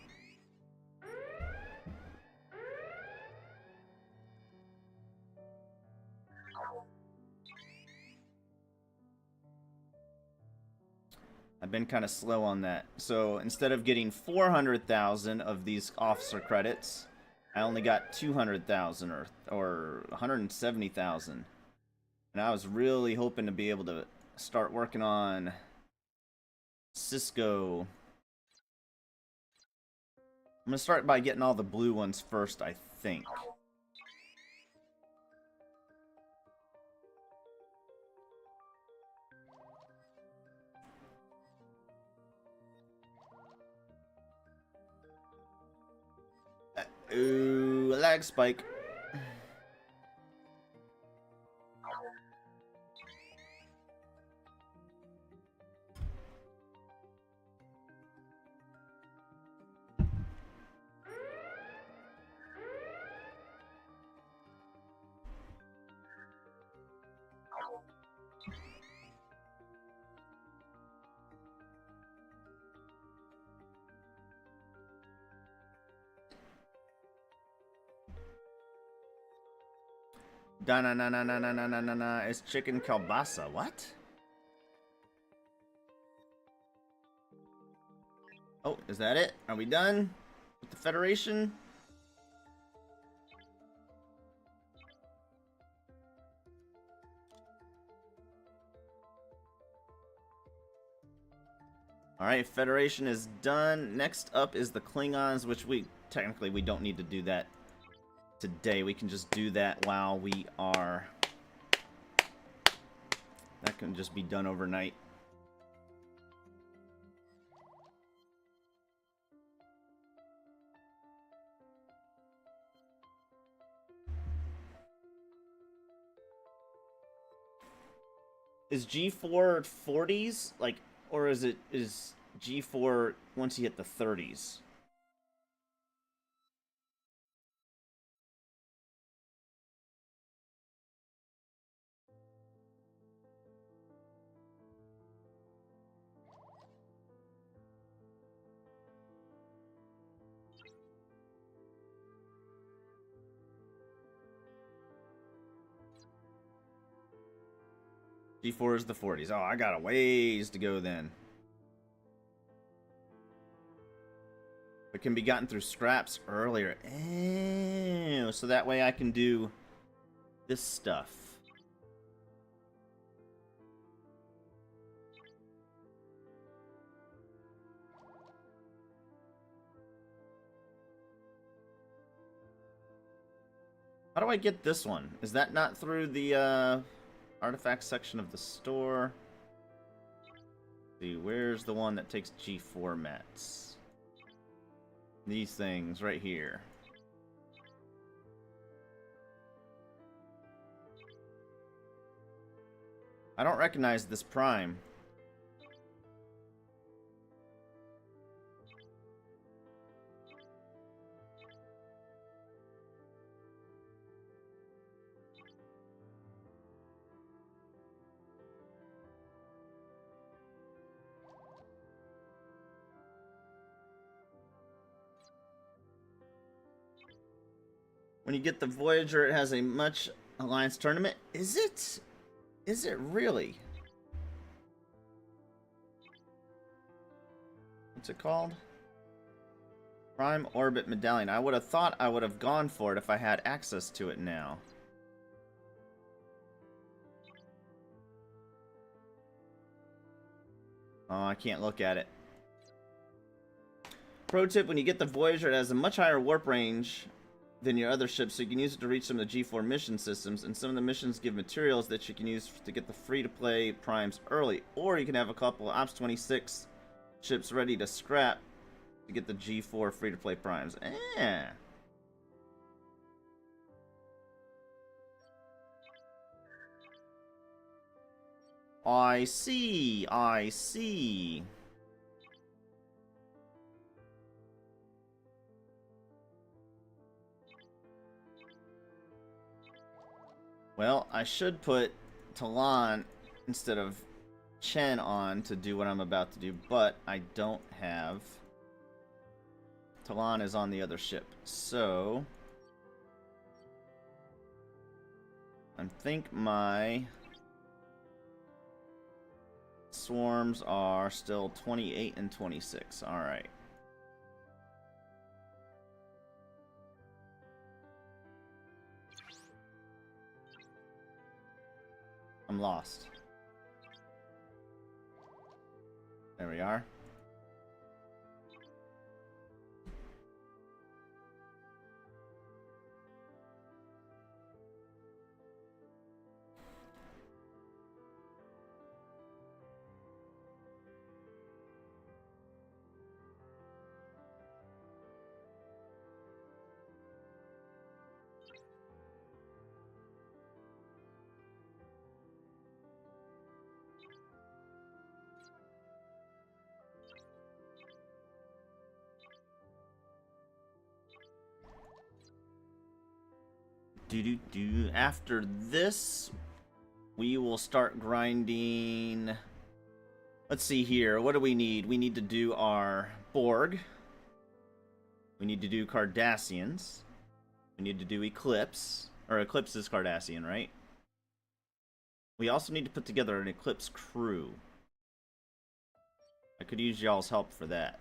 I've been kind of slow on that. So instead of getting 400,000 of these officer credits, I only got 200,000 or 170,000. And I was really hoping to be able to start working on Cisco. I'm gonna start by getting all the blue ones first, I think. Ooh, a lag spike. Da-na-na-na-na-na-na-na-na. It's chicken kielbasa. What? Oh, is that it? Are we done with the Federation? Alright, Federation is done. Next up is the Klingons, which technically we don't need to do that today. We can just do that while we are... That can just be done overnight. Is G4 40s? Like, or is G4 once you hit the 30s? G4 is the 40s. Oh, I got a ways to go then. It can be gotten through scraps earlier. Ew, so that way I can do this stuff. How do I get this one? Is that not through the artifact section of the store? Let's see, where's the one that takes G4 mats? These things right here. I don't recognize this prime. When you get the Voyager, it has a much Alliance tournament. Is it? Is it really? What's it called? Prime Orbit Medallion. I would have thought I would have gone for it if I had access to it now. Oh, I can't look at it. Pro tip, when you get the Voyager, it has a much higher warp range than your other ships, so you can use it to reach some of the G4 mission systems, and some of the missions give materials that you can use to get the free-to-play primes early, or you can have a couple of Ops 26 ships ready to scrap to get the G4 free-to-play primes. I see, I see. Well, I should put Talon instead of Chen on to do what I'm about to do, but I don't have... Talon is on the other ship, so... I think my... swarms are still 28 and 26. Alright. I'm lost. There we are. After this, we will start grinding. Let's see here. What do we need? We need to do our Borg. We need to do Cardassians. We need to do Eclipse. Or Eclipse is Cardassian, right? We also need to put together an Eclipse crew. I could use y'all's help for that.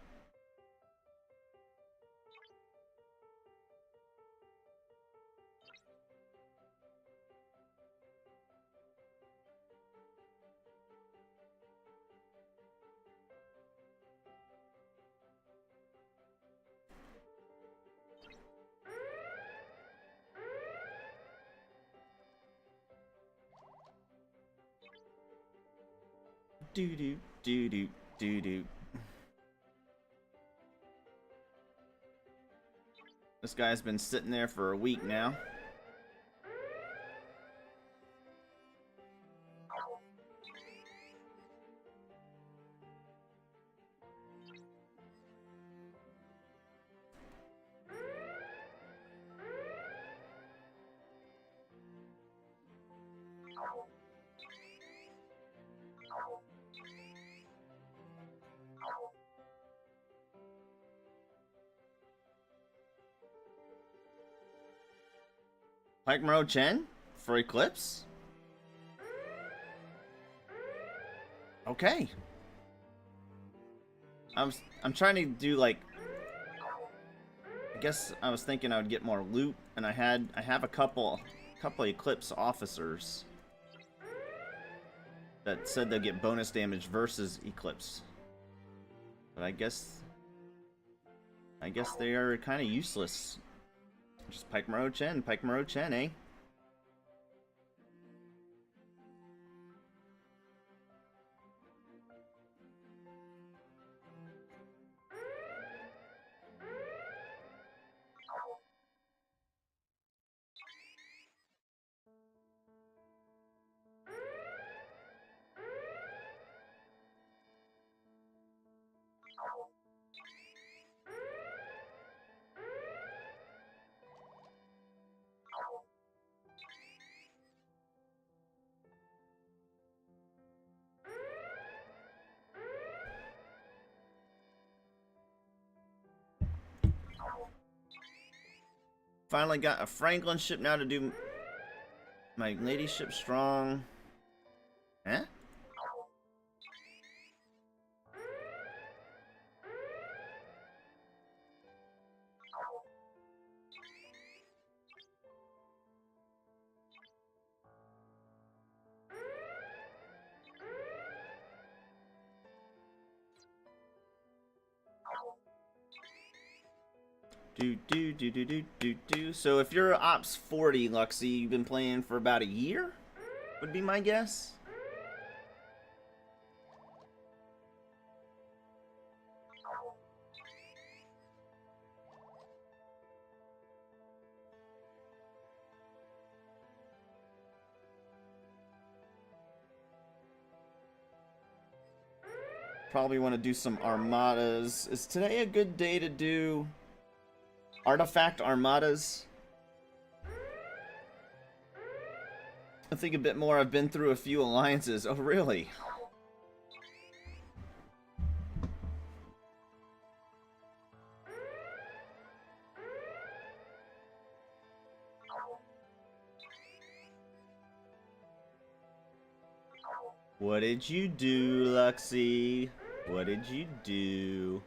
Do. This guy's been sitting there for a week now. Pike Maro Chen for Eclipse? Okay. I'm trying to do like, I guess I was thinking I would get more loot, and I have a couple Eclipse officers that said they'll get bonus damage versus Eclipse. But I guess they are kind of useless. Just Pike Maro Chen, eh? Finally got a Franklin ship now to do my lady ship strong. Huh? So if you're Ops 40, Luxy, you've been playing for about a year? Would be my guess. Probably want to do some armadas. Is today a good day to do artifact armadas? I think a bit more. I've been through a few alliances. Oh, really? What did you do, Luxy? What did you do?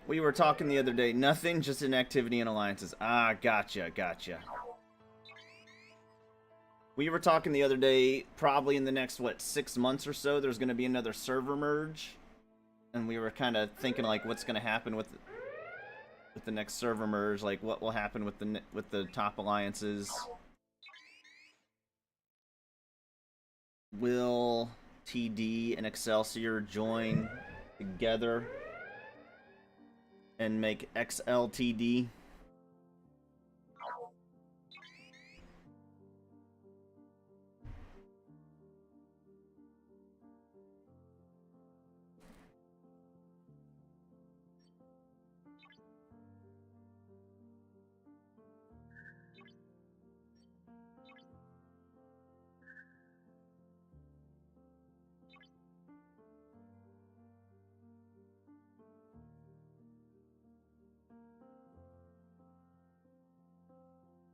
We were talking the other day. Nothing, just inactivity and alliances. Ah, gotcha, gotcha. We were talking the other day, probably in the next, what, 6 months or so, there's going to be another server merge. And we were kind of thinking, like, what's going to happen with the next server merge. Like, what will happen with the top alliances. Will TD and Excelsior join together and make XLTD?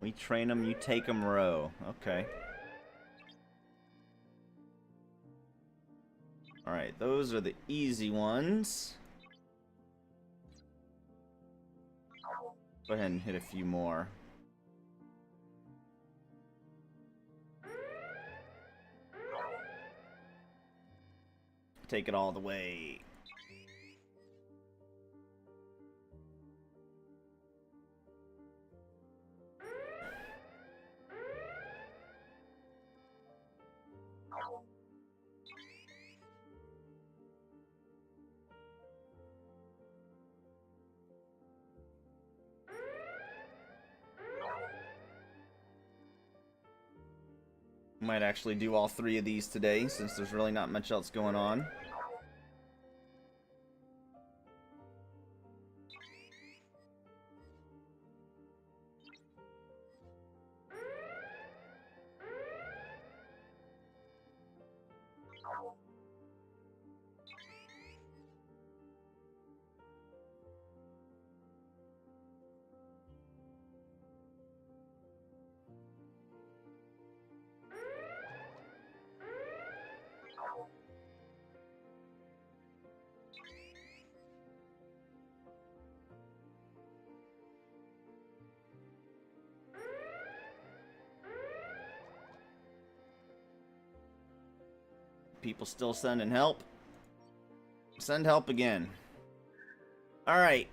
We train them, you take them row. Okay. Alright, those are the easy ones. Go ahead and hit a few more. Take it all the way. Might actually do all 3 of these today, since there's really not much else going on. People still sending help. Send help again. Alright.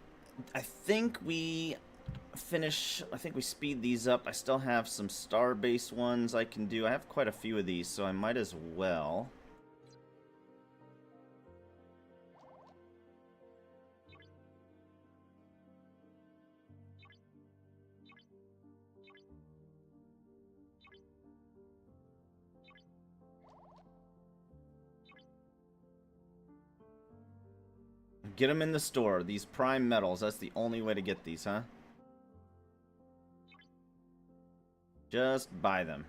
I think we speed these up. I still have some star-based ones I can do. I have quite a few of these, so I might as well. Get them in the store. These prime metals. That's the only way to get these, huh? Just buy them.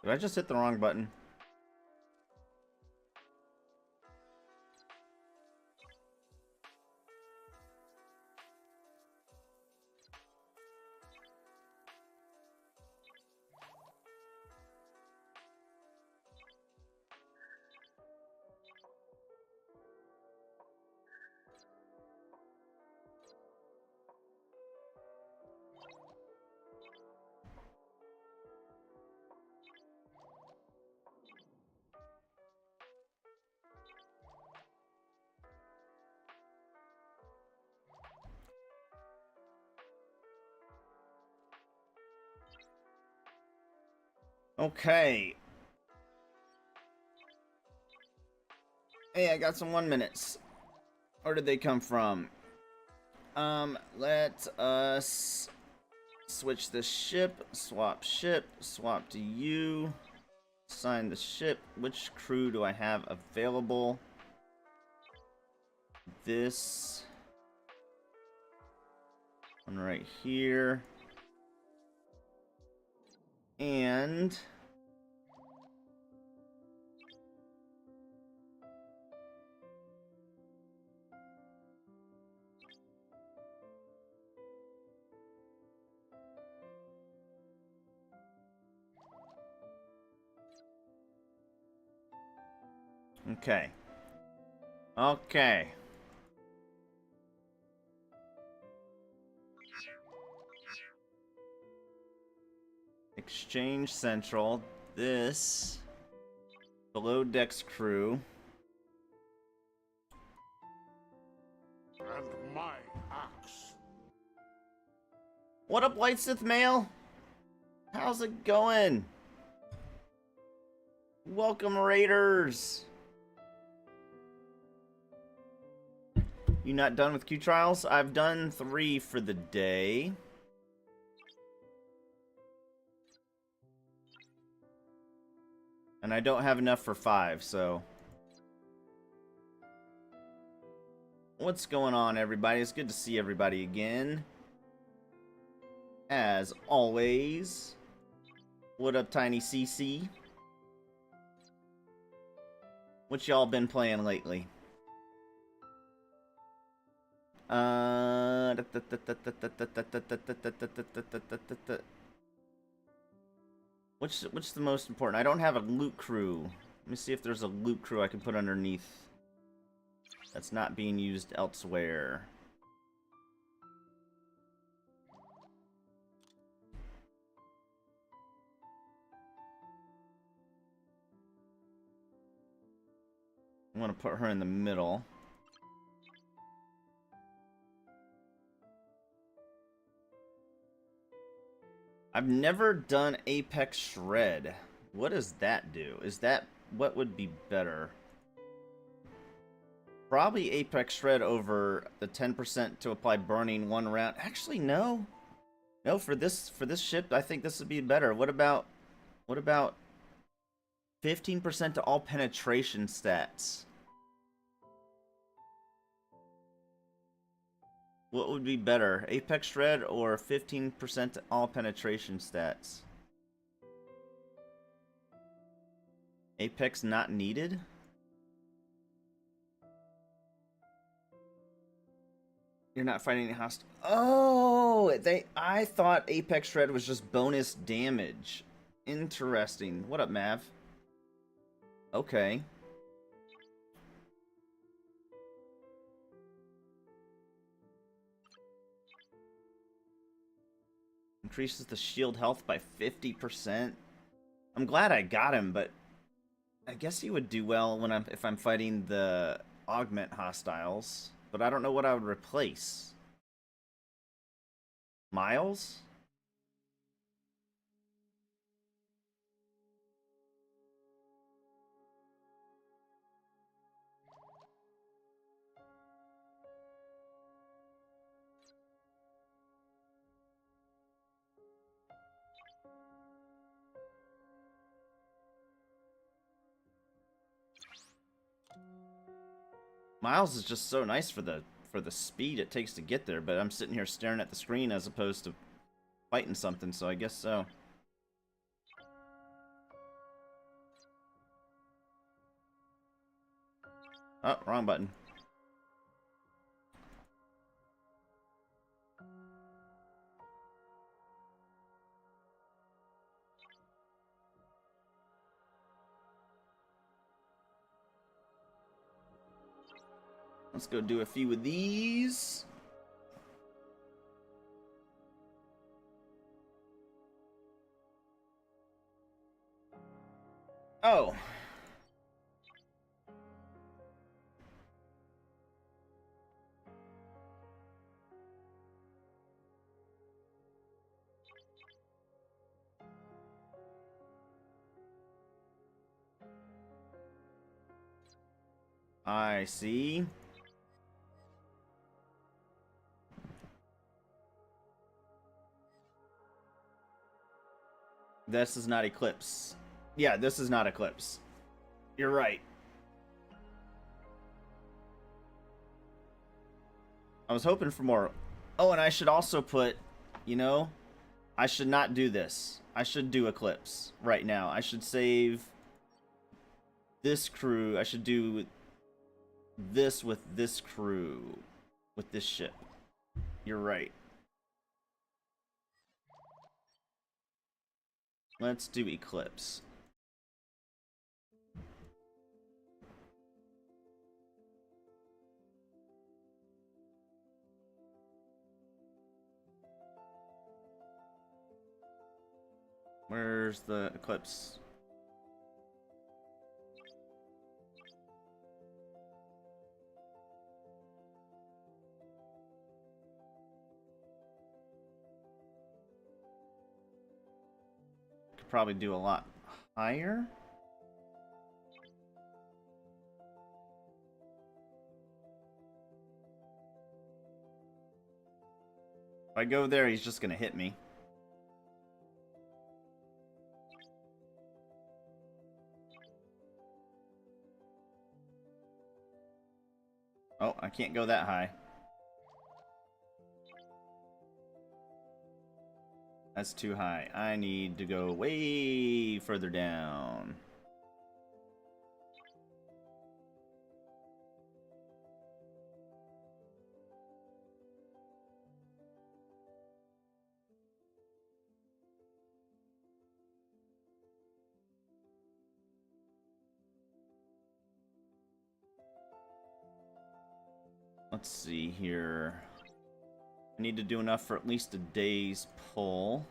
Did I just hit the wrong button? Okay. Hey, I got some 1 minutes. Where did they come from? Let us switch the ship, swap to you, assign the ship. Which crew do I have available? This one right here. And okay. Okay. Exchange Central. This below decks crew. And my axe. What up, Light Sith Mail? How's it going? Welcome, Raiders. You not done with Q trials? I've done 3 for the day. And I don't have enough for 5, so. What's going on, everybody? It's good to see everybody again. As always. What up, Tiny CC? What y'all been playing lately? Which the most important? I don't have a loot crew. Let me see if there's a loot crew I can put underneath that's not being used elsewhere. I'm gonna put her in the middle. I've never done Apex Shred. What does that do? Is that what would be better? Probably Apex Shred over the 10% to apply burning 1 round. Actually, no. No, for this ship, I think this would be better. What about 15% to all penetration stats? What would be better, Apex Shred or 15% to all penetration stats? Apex not needed? You're not fighting any hostile. Oh, I thought Apex Shred was just bonus damage. Interesting. What up, Mav? Okay. Increases the shield health by 50%. I'm glad I got him, but I guess he would do well when if I'm fighting the augment hostiles. But I don't know what I would replace. Miles? Miles is just so nice for the speed it takes to get there, but I'm sitting here staring at the screen as opposed to fighting something, so I guess so. Oh, wrong button. Let's go do a few of these. Oh. I see. This is not Eclipse. Yeah, this is not Eclipse. You're right. I was hoping for more. Oh, and I should also put, you know, I should not do this. I should do Eclipse right now. I should save this crew. I should do this with this crew, with this ship. You're right. Let's do Eclipse. Where's the Eclipse? Could probably do a lot higher. If I go there, he's just gonna hit me. Oh, I can't go that high. That's too high. I need to go way further down. Let's see here. I need to do enough for at least a day's pull.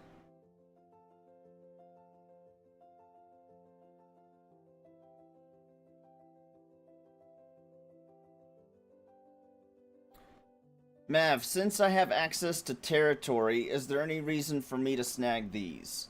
Mav, since I have access to territory, is there any reason for me to snag these?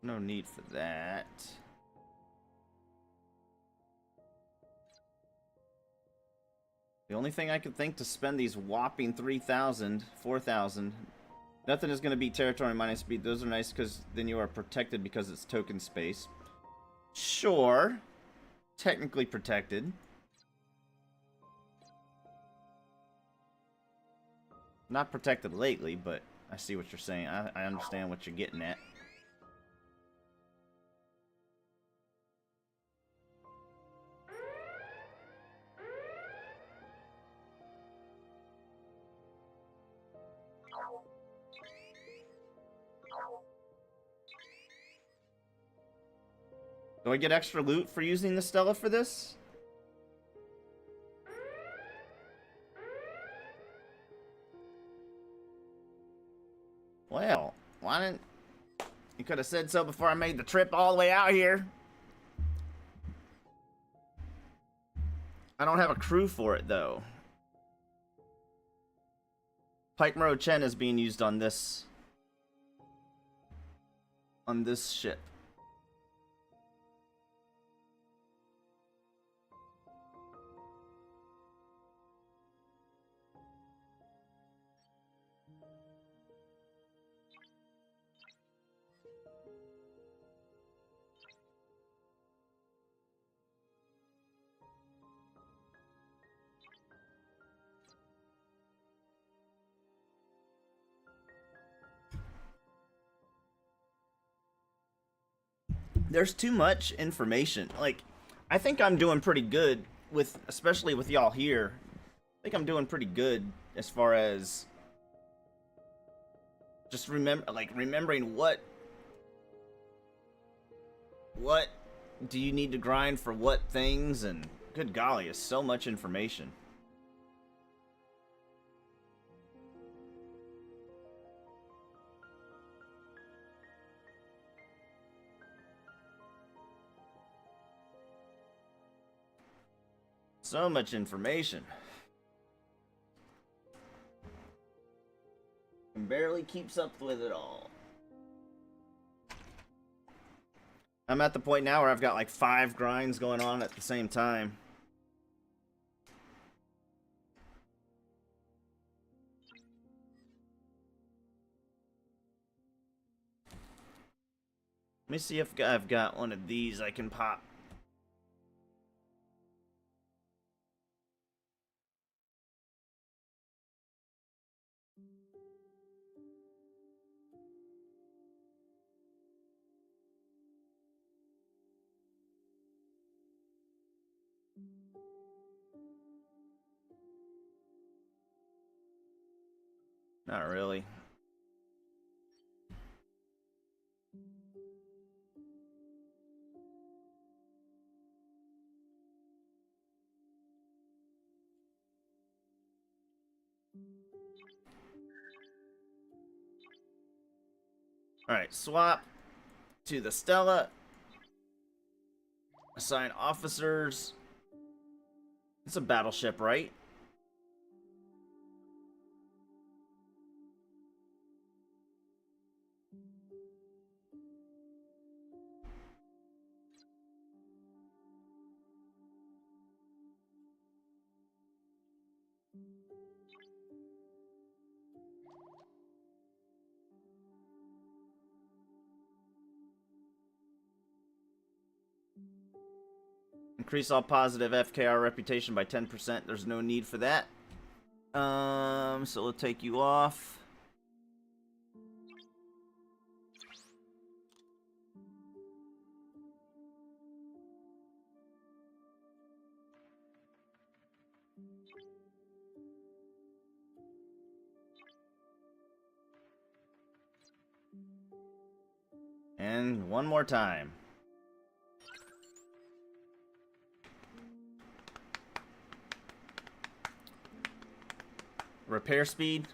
No need for that. The only thing I could think to spend these whopping 3,000, 4,000. Nothing is going to beat territory minus speed. Those are nice because then you are protected because it's token space. Sure. Technically protected. Not protected lately, but I see what you're saying. I understand what you're getting at. Do I get extra loot for using the Stella for this? Well, why didn't... You could have said so before I made the trip all the way out here. I don't have a crew for it, though. Pike Moro Chen is being used on this... on this ship. There's too much information. Like, I think I'm doing pretty good with, especially with y'all here. I think I'm doing pretty good as far as just remembering what do you need to grind for what things, and good golly, it's so much information. So much information. And barely keeps up with it all. I'm at the point now where I've got like 5 grinds going on at the same time. Let me see if I've got one of these I can pop. Not really. Alright, swap to the Stella. Assign officers. It's a battleship, right? Increase all positive FKR reputation by 10%. There's no need for that. So we'll take you off. And one more time. Repair speed.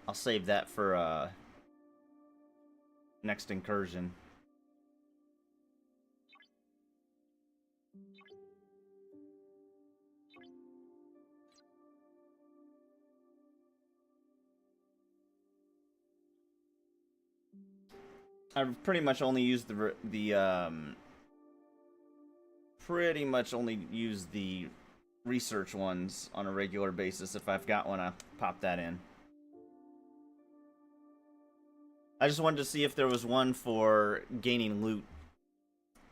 I'll save that for next incursion. I've pretty much only used the research ones on a regular basis. If I've got one, I'll pop that in. I just wanted to see if there was one for gaining loot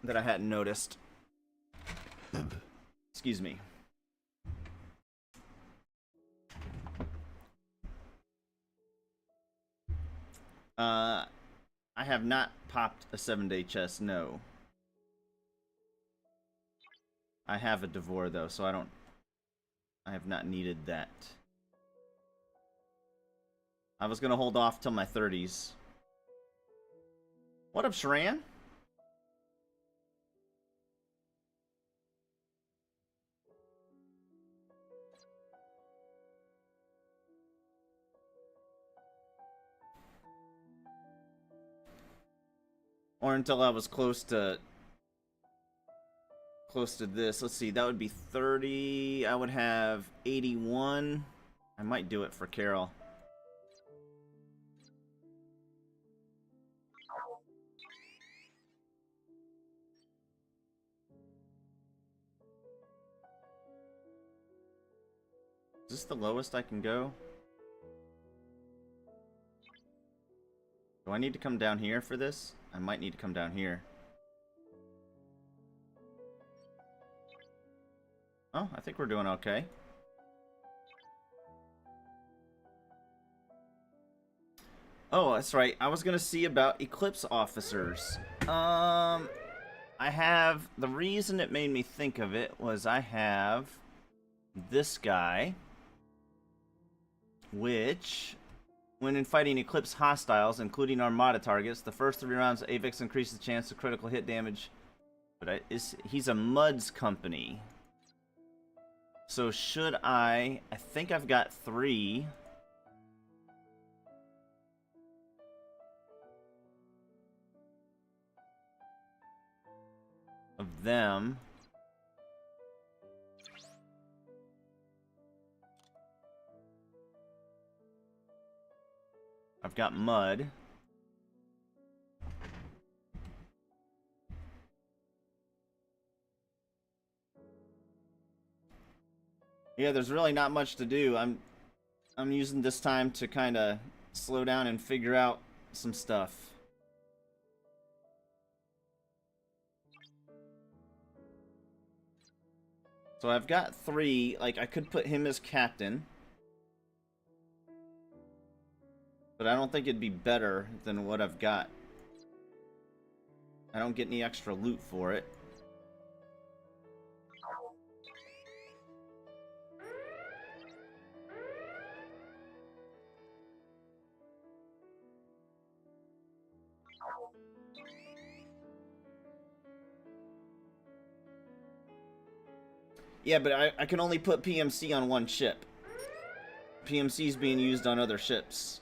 that I hadn't noticed. Excuse me. I have not popped a 7-day chest, no. I have a Devore though, so I have not needed that. I was gonna hold off till my 30s. What up, Shran? Or until I was close to this. Let's see, that would be 30. I would have 81. I might do it for Carol. Is this the lowest I can go? Do I need to come down here for this? I might need to come down here. Oh, I think we're doing okay. Oh, that's right. I was gonna see about Eclipse officers. I have... The reason it made me think of it was I have this guy, which When in fighting Eclipse hostiles, including Armada targets, the first 3 rounds of Avix increases the chance of critical hit damage. But he's a MUD's company. So should I think I've got 3. Of them. I've got Mud. Yeah, there's really not much to do. I'm using this time to kind of slow down and figure out some stuff. So I've got 3. Like, I could put him as captain. But I don't think it'd be better than what I've got. I don't get any extra loot for it. Yeah, but I can only put PMC on one ship. PMC is being used on other ships.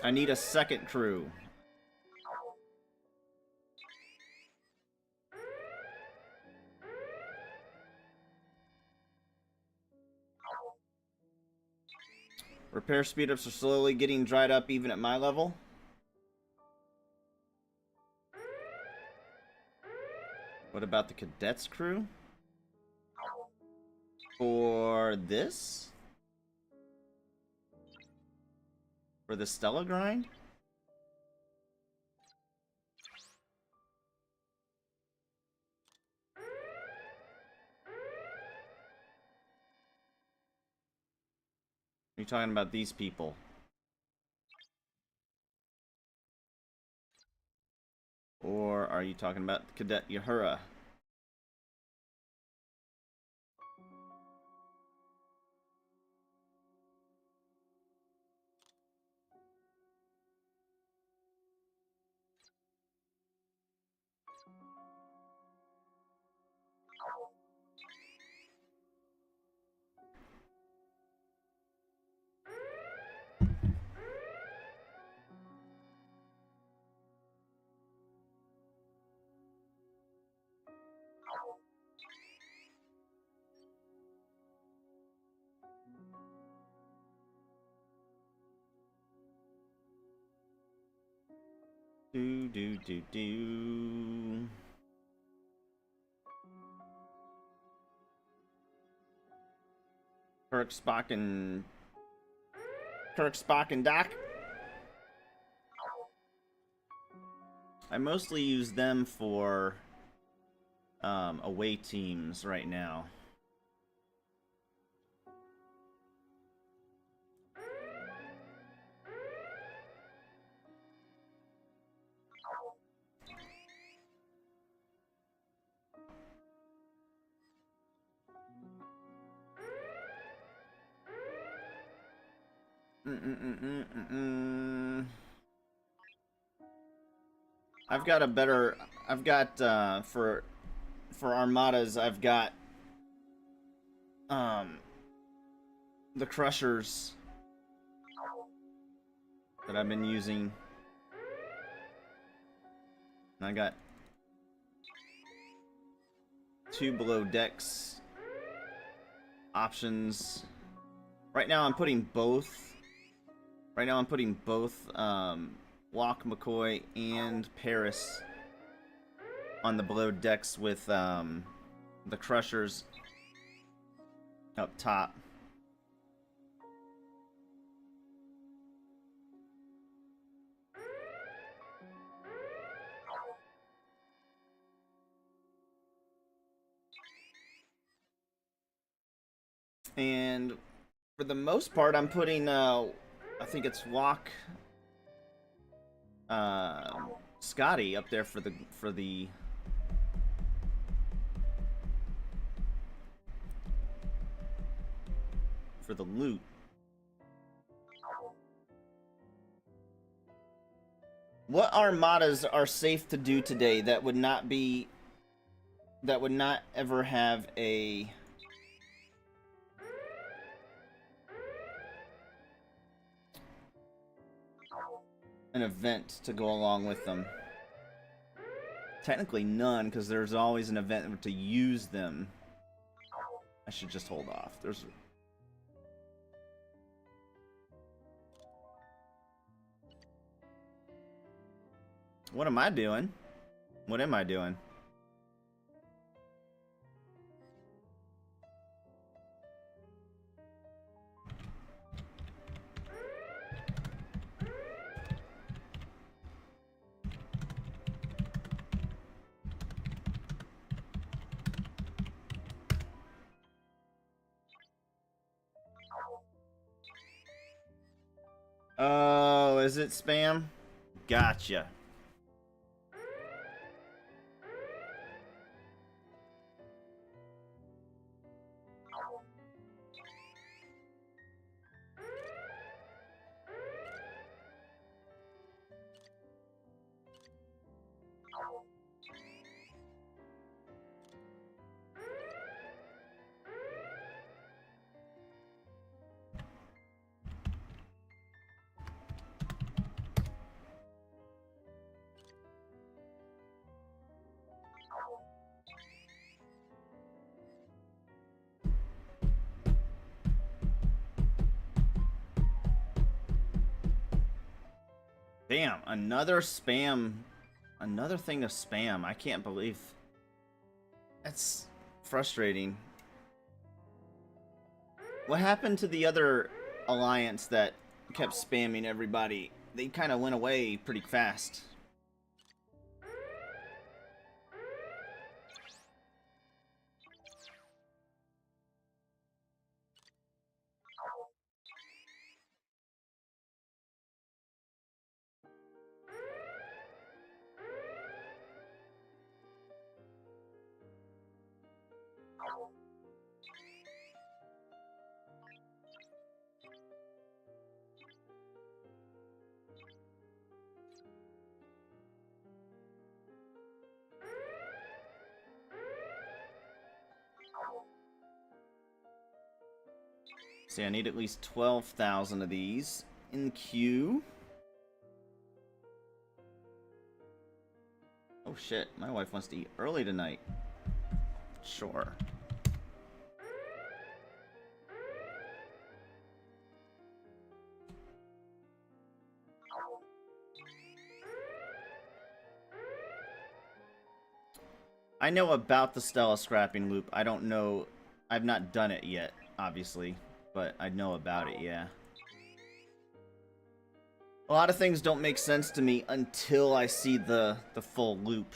I need a second crew. Repair speedups are slowly getting dried up even at my level. What about the cadets crew? For this? For the Stella grind? Are you talking about these people? Or are you talking about Cadet Yahura? Do. Kirk, Spock, and Doc. I mostly use them for away teams right now. I've got a better. I've got for armadas. I've got the crushers that I've been using. And I got 2 below decks options. Right now I'm putting both. Locke, McCoy, and Paris on the below decks with the crushers up top. And for the most part, I'm putting, I think it's Walk, Scotty up there for the loot. What armadas are safe to do today that would not ever have an event to go along with them? Technically none, because there's always an event to use them. I should just hold off. What am I doing? What am I doing? Oh, is it spam? Gotcha. Damn, another spam. Another thing of spam. I can't believe. That's frustrating. What happened to the other alliance that kept spamming everybody? They kind of went away pretty fast. See, I need at least 12,000 of these in the queue. Oh shit, my wife wants to eat early tonight. Sure. I know about the Stella scrapping loop. I don't know. I've not done it yet, obviously. But I know about it, yeah. A lot of things don't make sense to me until I see the full loop.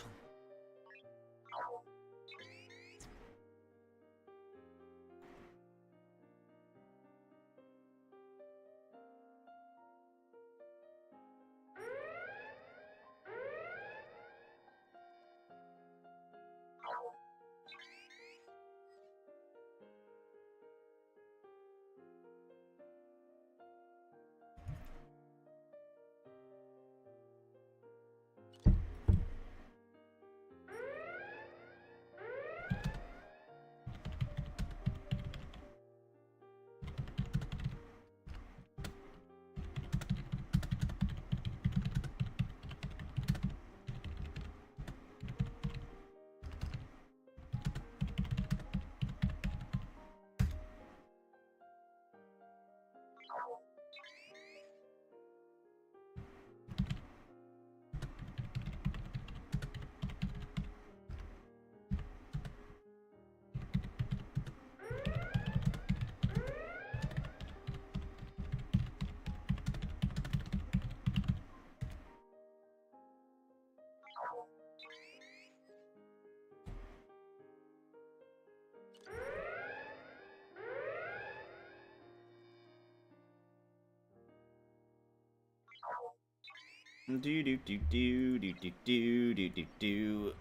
Do do do do do do do do do do.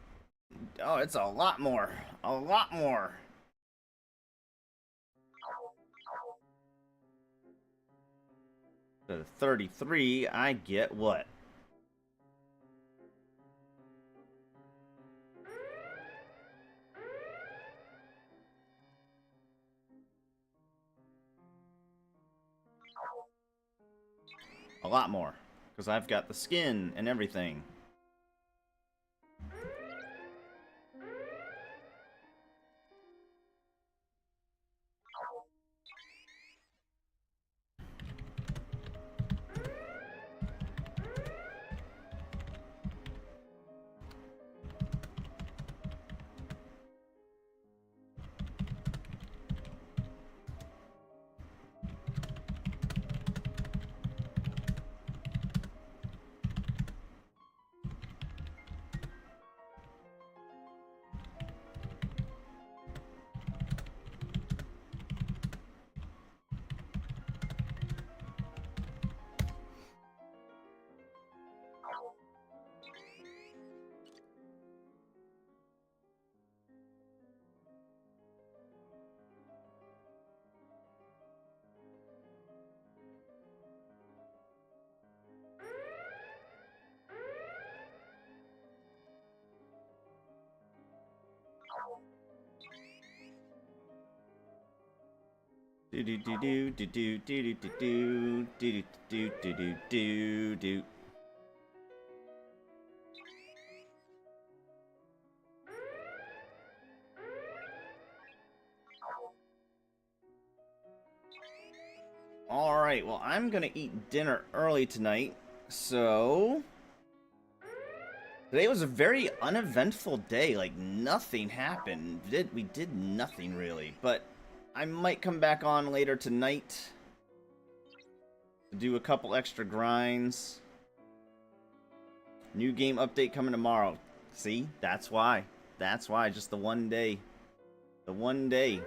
Oh, it's a lot more. A lot more. So 33, I get what? A lot more. Because I've got the skin and everything. Do do do do do do do do do do do do do do do. Alright, well, I'm gonna eat dinner early tonight, so... Today was a very uneventful day, like, nothing happened. We did nothing, really, but I might come back on later tonight to do a couple extra grinds. New game update coming tomorrow. See? That's why. That's why, just the one day. The one day.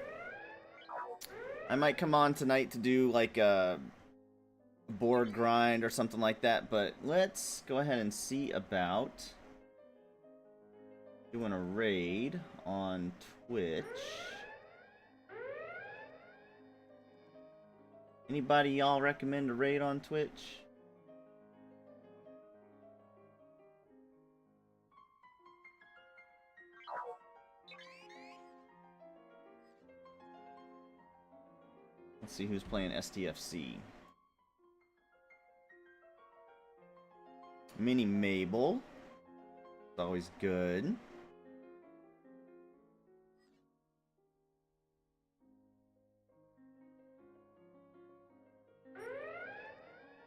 I might come on tonight to do like a board grind or something like that, but let's go ahead and see about doing a raid on Twitch. Anybody y'all recommend a raid on Twitch? Let's see who's playing STFC. Mini Mabel. It's always good.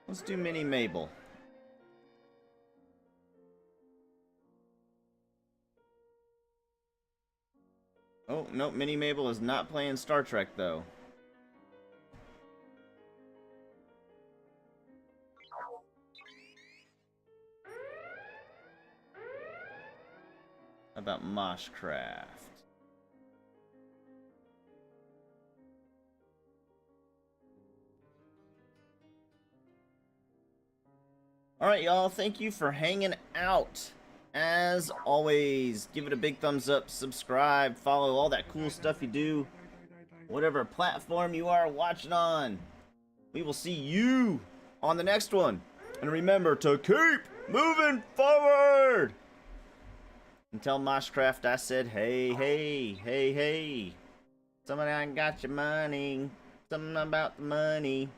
Let's do Mini Mabel. Oh, no, Mini Mabel is not playing Star Trek, though. How about Moshcraft? Alright, y'all, thank you for hanging out. As always, give it a big thumbs up, subscribe, follow all that cool stuff you do. Whatever platform you are watching on. We will see you on the next one. And remember to keep moving forward! And tell Moshcraft I said, hey, hey, hey, hey. Somebody I got your money. Something about the money.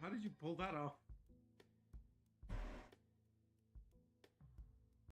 How did you pull that off?